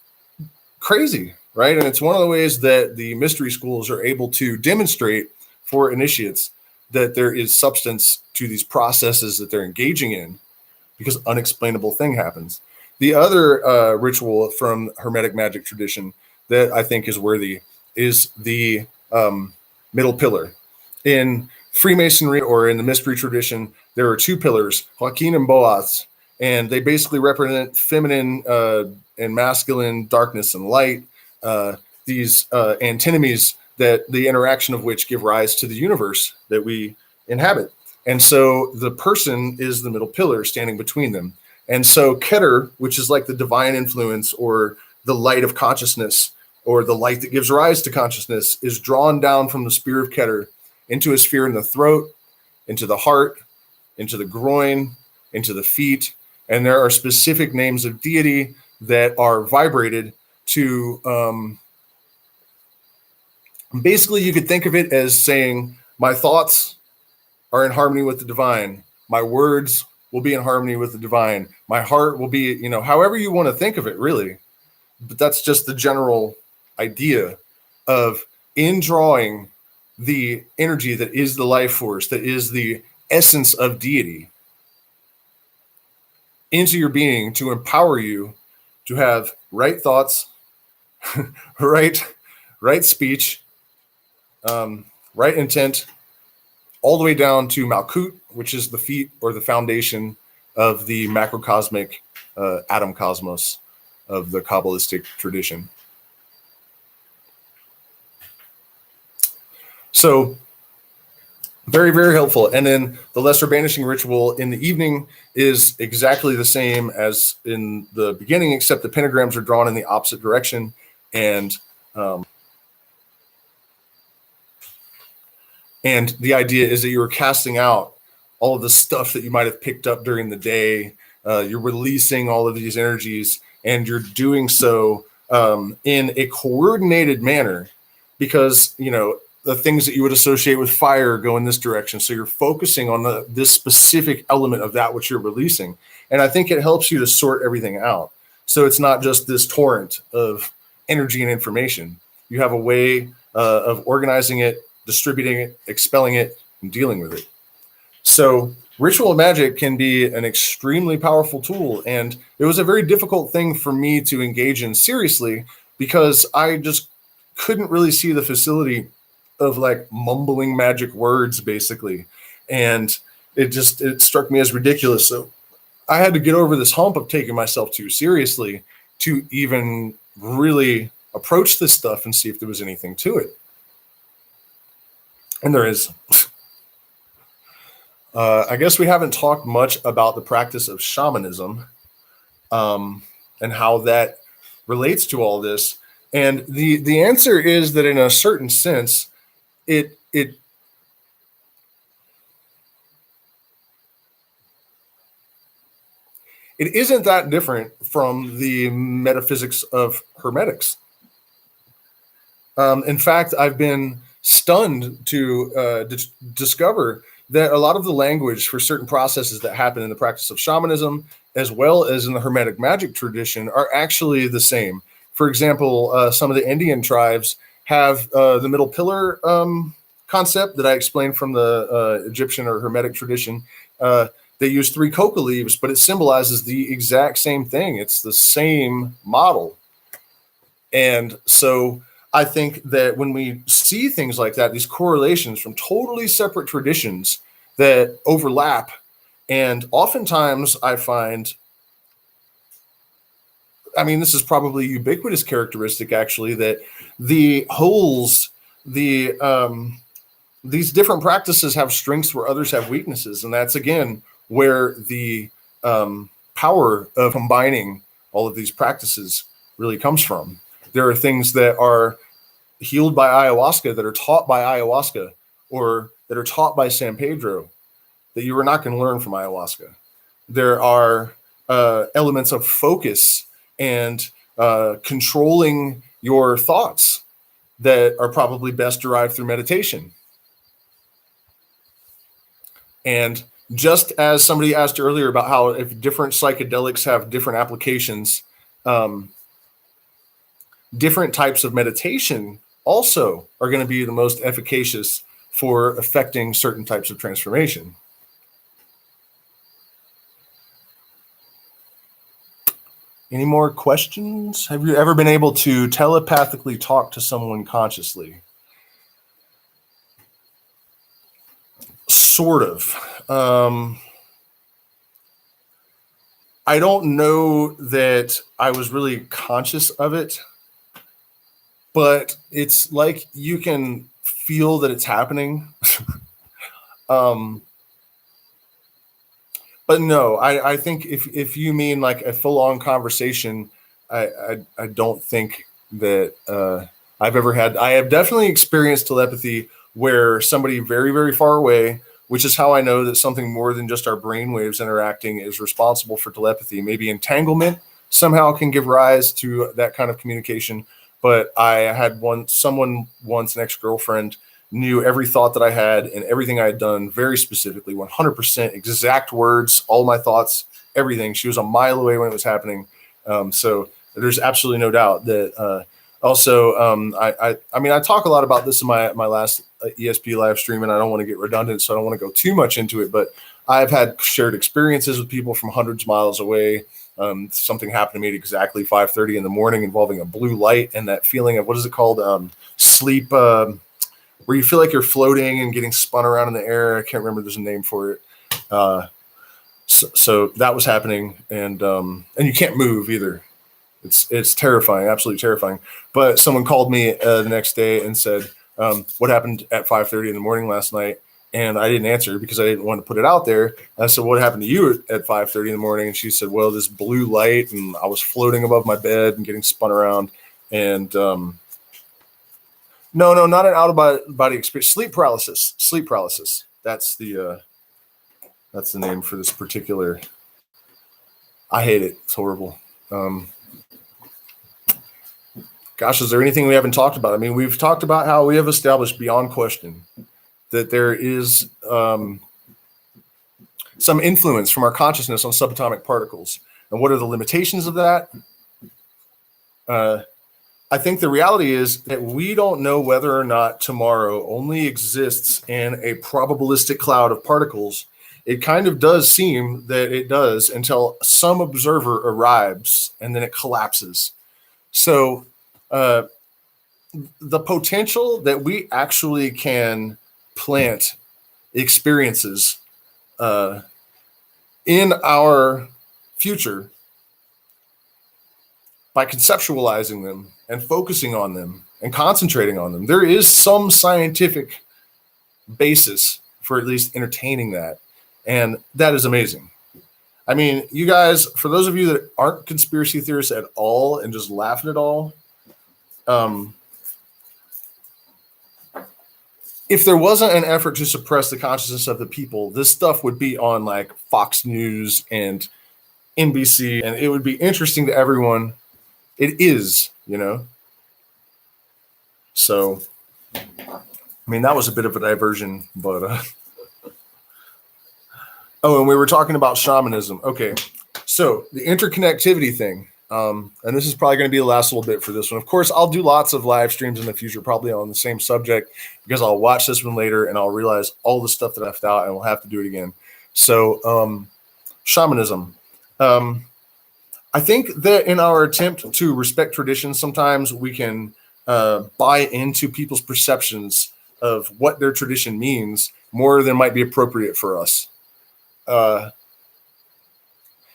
crazy, right? And it's one of the ways that the mystery schools are able to demonstrate for initiates that there is substance to these processes that they're engaging in, because unexplainable thing happens. The other ritual from Hermetic magic tradition that I think is worthy is the middle pillar. In Freemasonry or in the mystery tradition, there are two pillars, Joaquin and Boaz, and they basically represent feminine and masculine darkness and light, these antinomies that the interaction of which give rise to the universe that we inhabit. And so the person is the middle pillar standing between them. And so Keter, which is like the divine influence or the light of consciousness or the light that gives rise to consciousness, is drawn down from the spear of Keter into a sphere in the throat, into the heart, into the groin, into the feet. And there are specific names of deity that are vibrated to, basically you could think of it as saying, my thoughts are in harmony with the divine. My words will be in harmony with the divine. My heart will be, however you want to think of it, really. But that's just the general idea of in drawing the energy that is the life force, that is the essence of deity into your being to empower you to have right thoughts, right speech, right intent, all the way down to Malkut, which is the feet or the foundation, of the macrocosmic atom cosmos of the Kabbalistic tradition. So very, very helpful. And then the lesser banishing ritual in the evening is exactly the same as in the beginning, except the pentagrams are drawn in the opposite direction. And the idea is that you're casting out all of the stuff that you might have picked up during the day. You're releasing all of these energies, and you're doing so in a coordinated manner, because, you know, the things that you would associate with fire go in this direction. So you're focusing on this specific element of that which you're releasing. And I think it helps you to sort everything out. So it's not just this torrent of energy and information. You have a way of organizing it, distributing it, expelling it, and dealing with it. So ritual magic can be an extremely powerful tool. And it was a very difficult thing for me to engage in seriously, because I just couldn't really see the facility of like mumbling magic words, basically. And it struck me as ridiculous. So I had to get over this hump of taking myself too seriously to even really approach this stuff and see if there was anything to it. And there is. I guess we haven't talked much about the practice of shamanism and how that relates to all this. And the answer is that in a certain sense, it isn't that different from the metaphysics of Hermetics. In fact, I've been stunned to discover that a lot of the language for certain processes that happen in the practice of shamanism, as well as in the Hermetic magic tradition, are actually the same. For example, some of the Indian tribes have the middle pillar concept that I explained from the Egyptian or Hermetic tradition. They use 3 coca leaves, but it symbolizes the exact same thing. It's the same model. And so I think that when we see things like that, these correlations from totally separate traditions that overlap, and oftentimes I find, I mean, this is probably a ubiquitous characteristic, actually, that the holes, these different practices have strengths where others have weaknesses. And that's, again, where the power of combining all of these practices really comes from. There are things that are healed by ayahuasca, that are taught by ayahuasca, or that are taught by San Pedro, that you are not going to learn from ayahuasca. There are elements of focus and controlling your thoughts that are probably best derived through meditation. And just as somebody asked earlier about how if different psychedelics have different applications, different types of meditation also are going to be the most efficacious for affecting certain types of transformation. Any more questions? Have you ever been able to telepathically talk to someone consciously? Sort of. I don't know that I was really conscious of it, but it's like you can feel that it's happening. But no, I think if you mean like a full-on conversation, I don't think that I've ever had. I have definitely experienced telepathy where somebody very, very far away, which is how I know that something more than just our brainwaves interacting is responsible for telepathy. Maybe entanglement somehow can give rise to that kind of communication. But I had someone once, an ex-girlfriend, knew every thought that I had and everything I had done very specifically, 100% exact words, all my thoughts, everything. She was a mile away when it was happening. So there's absolutely no doubt that I mean, I talk a lot about this in my last ESP live stream, and I don't want to get redundant, so I don't want to go too much into it, but I've had shared experiences with people from hundreds of miles away. Something happened to me at exactly 5:30 in the morning involving a blue light and that feeling of, what is it called? Sleep, where you feel like you're floating and getting spun around in the air. I can't remember, there's a name for it. So that was happening, and you can't move either. It's terrifying, absolutely terrifying. But someone called me the next day and said, what happened at 5:30 in the morning last night? And I didn't answer because I didn't want to put it out there. I said, what happened to you at 5:30 in the morning? And she said, well, this blue light, and I was floating above my bed and getting spun around. And no, not an out-of-body experience. Sleep paralysis. Sleep paralysis. That's the name for this particular. I hate it. It's horrible. Gosh, is there anything we haven't talked about? I mean, we've talked about how we have established beyond question that there is some influence from our consciousness on subatomic particles. And what are the limitations of that? I think the reality is that we don't know whether or not tomorrow only exists in a probabilistic cloud of particles. It kind of does seem that it does until some observer arrives and then it collapses. So the potential that we actually can plant experiences in our future by conceptualizing them and focusing on them and concentrating on them. There is some scientific basis for at least entertaining that. And that is amazing. I mean, you guys, for those of you that aren't conspiracy theorists at all and just laugh at it all, if there wasn't an effort to suppress the consciousness of the people, this stuff would be on like Fox News and NBC, and it would be interesting to everyone. It is, you know. So, I mean, that was a bit of a diversion, but oh, and we were talking about shamanism. Okay, so the interconnectivity thing, and this is probably going to be the last little bit for this one. Of course, I'll do lots of live streams in the future, probably on the same subject, because I'll watch this one later and I'll realize all the stuff that I left out and we'll have to do it again. So, shamanism. I think that in our attempt to respect tradition, sometimes we can buy into people's perceptions of what their tradition means more than might be appropriate for us.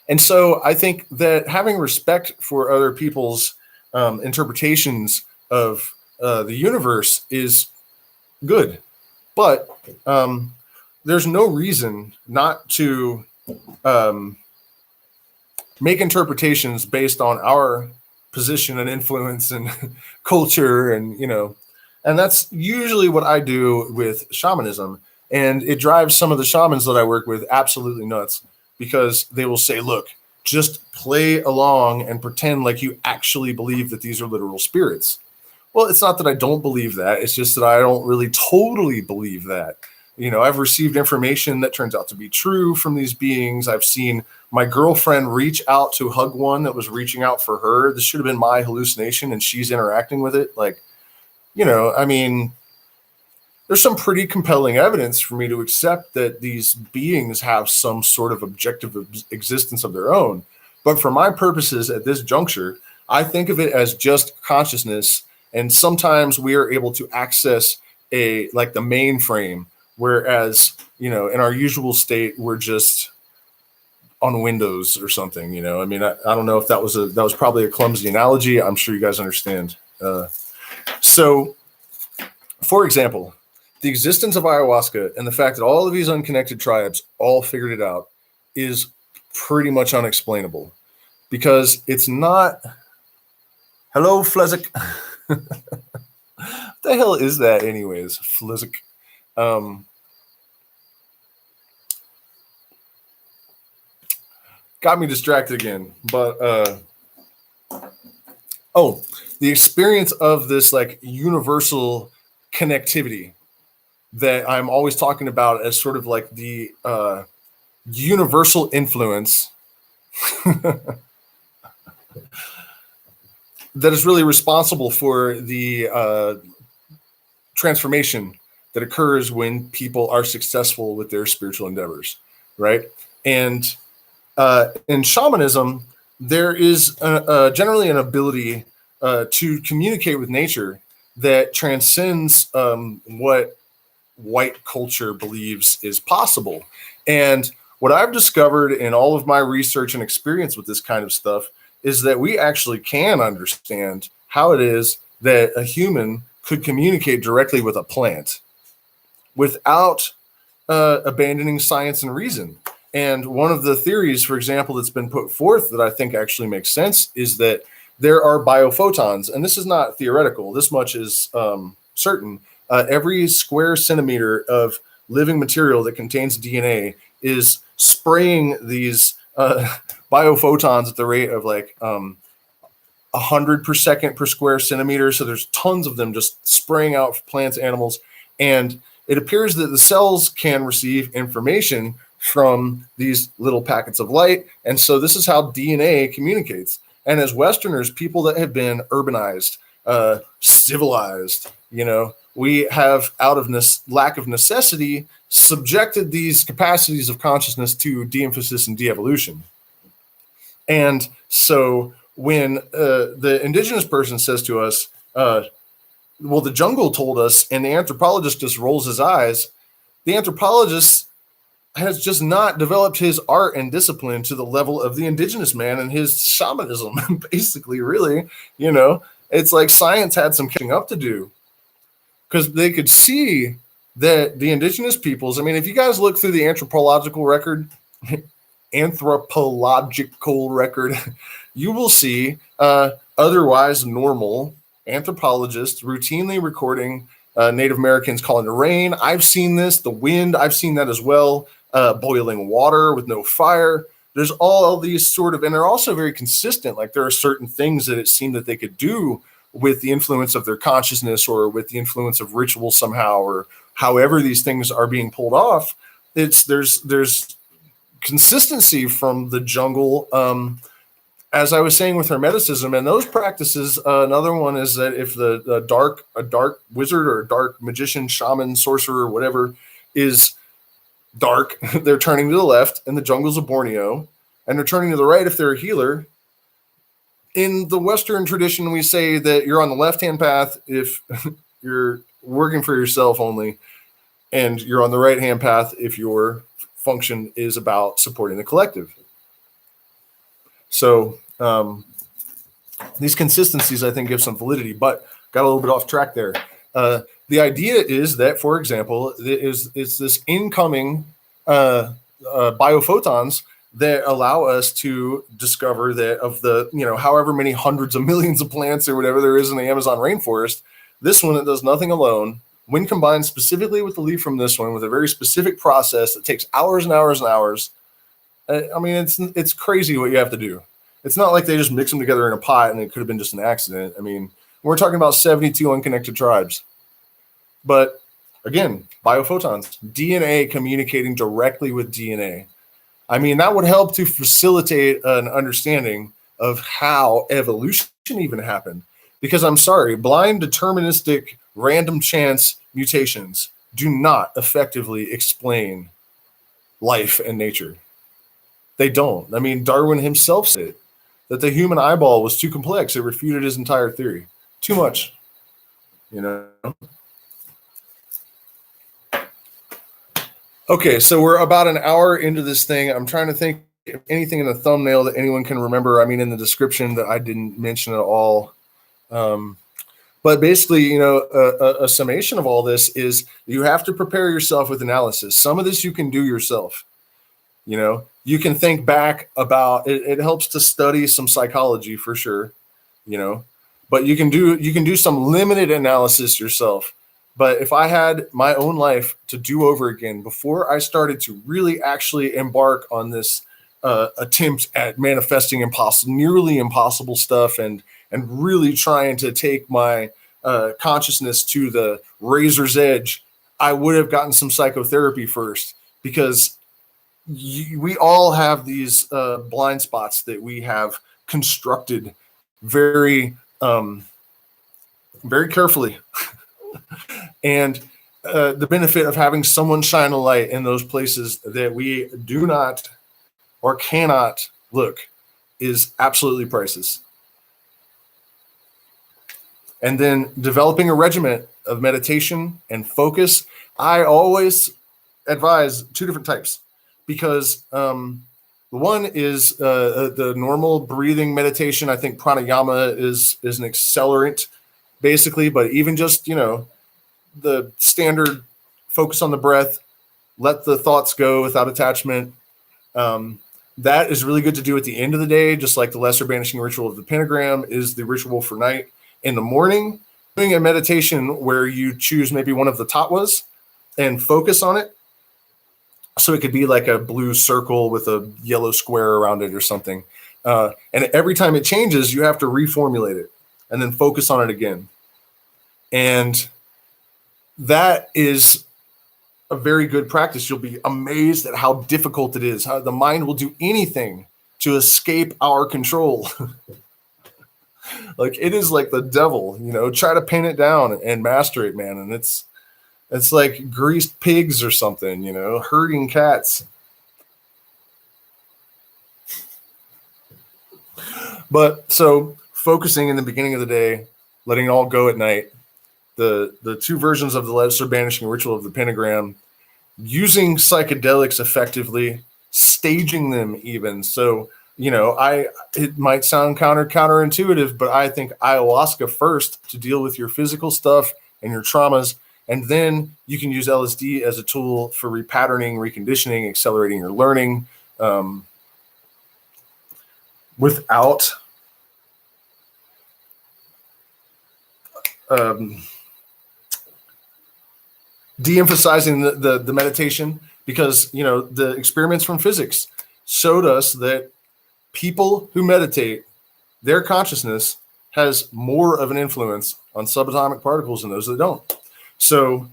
And so I think that having respect for other people's interpretations of the universe is good, but there's no reason not to make interpretations based on our position and influence and culture, and you know, and that's usually what I do with shamanism. And it drives some of the shamans that I work with absolutely nuts, because they will say, look, just play along and pretend like you actually believe that these are literal spirits. Well, it's not that I don't believe that. It's just that I don't really totally believe that. You know, I've received information that turns out to be true from these beings. I've seen my girlfriend reach out to hug one that was reaching out for her. This should have been my hallucination, and she's interacting with it. Like, you know, I mean, there's some pretty compelling evidence for me to accept that these beings have some sort of objective existence of their own. But for my purposes at this juncture, I think of it as just consciousness. And sometimes we are able to access like the mainframe, whereas, you know, in our usual state, we're just on Windows or something, you know. I mean, I don't know if that was probably a clumsy analogy. I'm sure you guys understand. So, for example, the existence of ayahuasca and the fact that all of these unconnected tribes all figured it out is pretty much unexplainable, because it's not. Hello, Flezik. What the hell is that, anyways? Flezik. Got me distracted again, but the experience of this like universal connectivity that I'm always talking about as sort of like the universal influence that is really responsible for the transformation that occurs when people are successful with their spiritual endeavors, right? And in shamanism, there is generally an ability to communicate with nature that transcends what white culture believes is possible. And What I've discovered in all of my research and experience with this kind of stuff is that we actually can understand how it is that a human could communicate directly with a plant without abandoning science and reason. And one of the theories, for example, that's been put forth that I think actually makes sense is that there are biophotons, and this is not theoretical. This much is certain. Every square centimeter of living material that contains DNA is spraying these biophotons at the rate of like 100 per second per square centimeter. So there's tons of them just spraying out for plants, animals, and it appears that the cells can receive information from these little packets of light. And so this is how DNA communicates. And as Westerners, people that have been urbanized, civilized, we have, out of lack of necessity, subjected these capacities of consciousness to de-emphasis and de-evolution. And so when the indigenous person says to us, well, the jungle told us, and the anthropologist just rolls his eyes, the anthropologist has just not developed his art and discipline to the level of the indigenous man and his shamanism. Basically, really, it's like science had some catching up to do, because they could see that the indigenous peoples, I mean, if you guys look through the anthropological record, you will see otherwise normal anthropologists routinely recording Native Americans calling the rain. I've seen this, the wind, I've seen that as well. Boiling water with no fire. There's all these sort of, and they're also very consistent. Like there are certain things that it seemed that they could do with the influence of their consciousness or with the influence of ritual somehow, or however these things are being pulled off. There's consistency from the jungle. As I was saying with Hermeticism and those practices, another one is that if a dark wizard or a dark magician, shaman, sorcerer, whatever is dark, they're turning to the left in the jungles of Borneo, and they're turning to the right if they're a healer. In the Western tradition, we say that you're on the left-hand path if you're working for yourself only, and you're on the right-hand path if your function is about supporting the collective. So these consistencies, I think, give some validity, but got a little bit off track there. The idea is that, for example, it's this incoming biophotons that allow us to discover that of the, however many hundreds of millions of plants or whatever there is in the Amazon rainforest, this one that does nothing alone, when combined specifically with the leaf from this one, with a very specific process that takes hours and hours and hours. I mean, it's crazy what you have to do. It's not like they just mix them together in a pot and it could have been just an accident. I mean, we're talking about 72 unconnected tribes. But again, biophotons, DNA communicating directly with DNA. I mean, that would help to facilitate an understanding of how evolution even happened. Because I'm sorry, blind, deterministic, random chance mutations do not effectively explain life and nature. They don't. I mean, Darwin himself said that the human eyeball was too complex. It refuted his entire theory. Too much, Okay, so we're about an hour into this thing. I'm trying to think if anything in the thumbnail that anyone can remember. I mean, in the description that I didn't mention at all. But basically, a summation of all this is you have to prepare yourself with analysis. Some of this you can do yourself. You can think back about it. It helps to study some psychology for sure, but you can do some limited analysis yourself. But if I had my own life to do over again before I started to really actually embark on this attempt at manifesting nearly impossible stuff and really trying to take my consciousness to the razor's edge, I would have gotten some psychotherapy first, because we all have these blind spots that we have constructed very, very carefully. And the benefit of having someone shine a light in those places that we do not or cannot look is absolutely priceless. And then developing a regimen of meditation and focus. I always advise two different types, because the one is the normal breathing meditation. I think pranayama is an accelerant, basically. But even just, the standard focus on the breath, let the thoughts go without attachment. That is really good to do at the end of the day, just like the lesser banishing ritual of the pentagram is the ritual for night. In the morning, doing a meditation where you choose maybe one of the tattvas and focus on it. So it could be like a blue circle with a yellow square around it or something. And every time it changes, you have to reformulate it and then focus on it again. And that is a very good practice. You'll be amazed at how difficult it is, how the mind will do anything to escape our control. Like, it is like the devil, try to pin it down and master it, man. And it's like greased pigs or something, herding cats. But so focusing in the beginning of the day, letting it all go at night, the two versions of the lesser banishing ritual of the pentagram, using psychedelics effectively, staging them even. So, it might sound counterintuitive, but I think ayahuasca first to deal with your physical stuff and your traumas. And then you can use LSD as a tool for repatterning, reconditioning, accelerating your learning without de-emphasizing the meditation, because, the experiments from physics showed us that people who meditate, their consciousness has more of an influence on subatomic particles than those that don't. So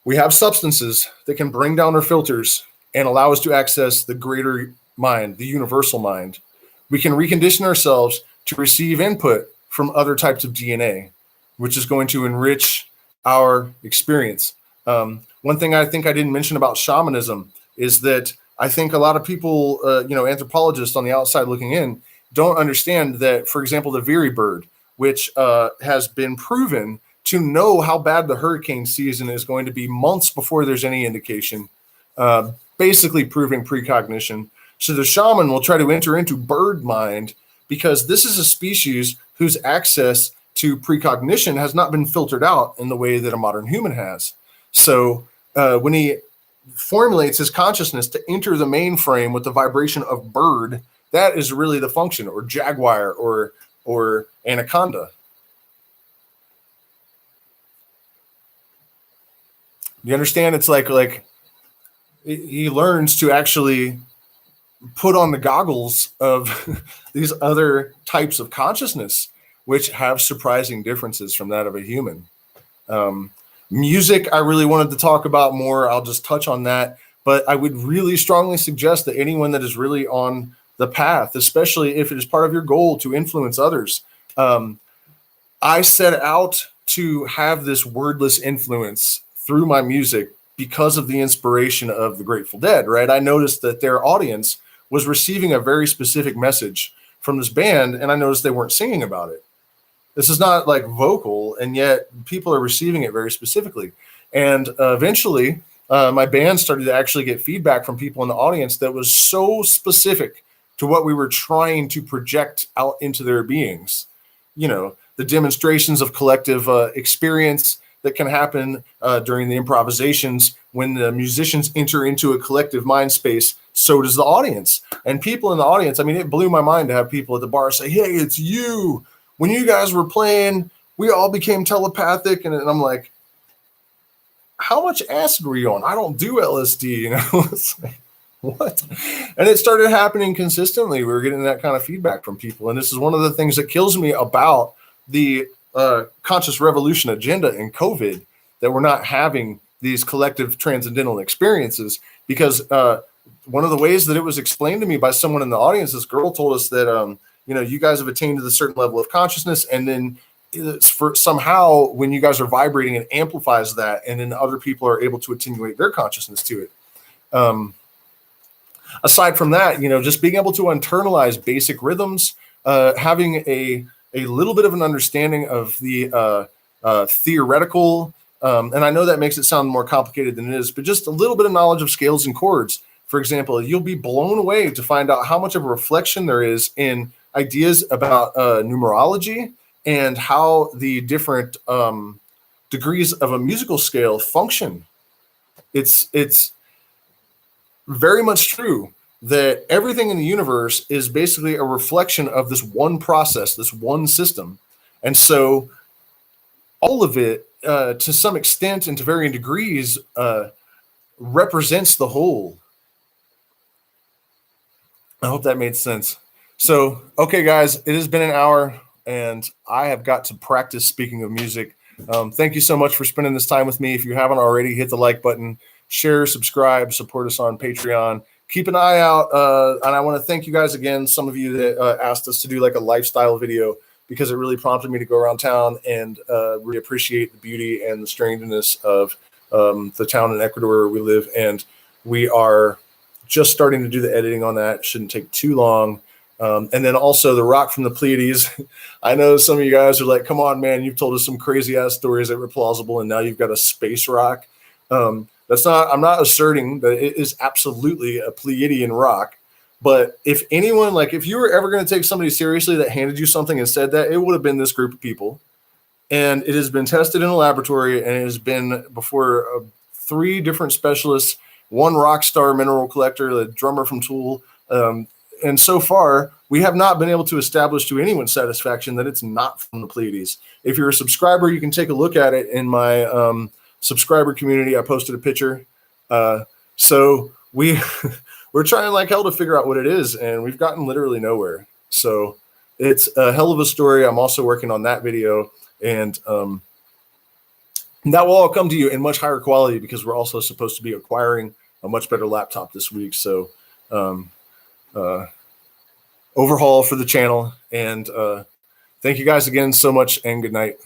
we have substances that can bring down our filters and allow us to access the greater mind, the universal mind. We can recondition ourselves to receive input from other types of DNA, which is going to enrich our experience. One thing I think I didn't mention about shamanism is that I think a lot of people, anthropologists on the outside looking in, don't understand that, for example, the Viri bird, which has been proven to know how bad the hurricane season is going to be months before there's any indication, basically proving precognition. So the shaman will try to enter into bird mind because this is a species whose access to precognition has not been filtered out in the way that a modern human has. So when he formulates his consciousness to enter the mainframe with the vibration of bird, that is really the function, or jaguar, or anaconda. You understand? It's like he learns to actually put on the goggles of these other types of consciousness, which have surprising differences from that of a human. Music, I really wanted to talk about more. I'll just touch on that. But I would really strongly suggest that anyone that is really on the path, especially if it is part of your goal to influence others, I set out to have this wordless influence through my music because of the inspiration of the Grateful Dead, right? I noticed that their audience was receiving a very specific message from this band, and I noticed they weren't singing about it. This is not like vocal, and yet people are receiving it very specifically. And eventually, my band started to actually get feedback from people in the audience that was so specific to what we were trying to project out into their beings. The demonstrations of collective experience that can happen during the improvisations. When the musicians enter into a collective mind space, so does the audience. And people in the audience, it blew my mind to have people at the bar say, "Hey, it's you. When you guys were playing, we all became telepathic." And I'm like, how much acid were you on? I don't do LSD, It's like, what? And it started happening consistently. We were getting that kind of feedback from people. And this is one of the things that kills me about the conscious revolution agenda in COVID, that we're not having these collective transcendental experiences, because one of the ways that it was explained to me by someone in the audience, this girl told us that, you guys have attained to a certain level of consciousness, and then it's for somehow when you guys are vibrating, it amplifies that, and then other people are able to attenuate their consciousness to it. Aside from that, just being able to internalize basic rhythms, having a little bit of an understanding of the theoretical, and I know that makes it sound more complicated than it is, but just a little bit of knowledge of scales and chords For example, you'll be blown away to find out how much of a reflection there is in ideas about numerology and how the different degrees of a musical scale function. It's very much true that everything in the universe is basically a reflection of this one process, this one system. And so all of it, to some extent and to varying degrees, represents the whole. I hope that made sense. So, okay, guys, it has been an hour, and I have got to practice speaking of music. Thank you so much for spending this time with me. If you haven't already, hit the like button, share, subscribe, support us on Patreon. Keep an eye out, and I want to thank you guys again, some of you that asked us to do like a lifestyle video, because it really prompted me to go around town and really appreciate the beauty and the strangeness of the town in Ecuador where we live. And we are just starting to do the editing on that. Shouldn't take too long. And then also the rock from the Pleiades. I know some of you guys are like, come on, man, you've told us some crazy ass stories that were plausible, and now you've got a space rock. I'm not asserting that it is absolutely a Pleiadian rock, but if anyone, like if you were ever going to take somebody seriously that handed you something and said that, it would have been this group of people. And it has been tested in a laboratory, and it has been before 3 different specialists, 1 rock star mineral collector, the drummer from Tool. And so far, we have not been able to establish to anyone's satisfaction that it's not from the Pleiades. If you're a subscriber, you can take a look at it in my subscriber community. I posted a picture. So we're trying like hell to figure out what it is, and we've gotten literally nowhere. So it's a hell of a story. I'm also working on that video, and that will all come to you in much higher quality, because we're also supposed to be acquiring a much better laptop this week. So overhaul for the channel, and thank you guys again so much, and good night.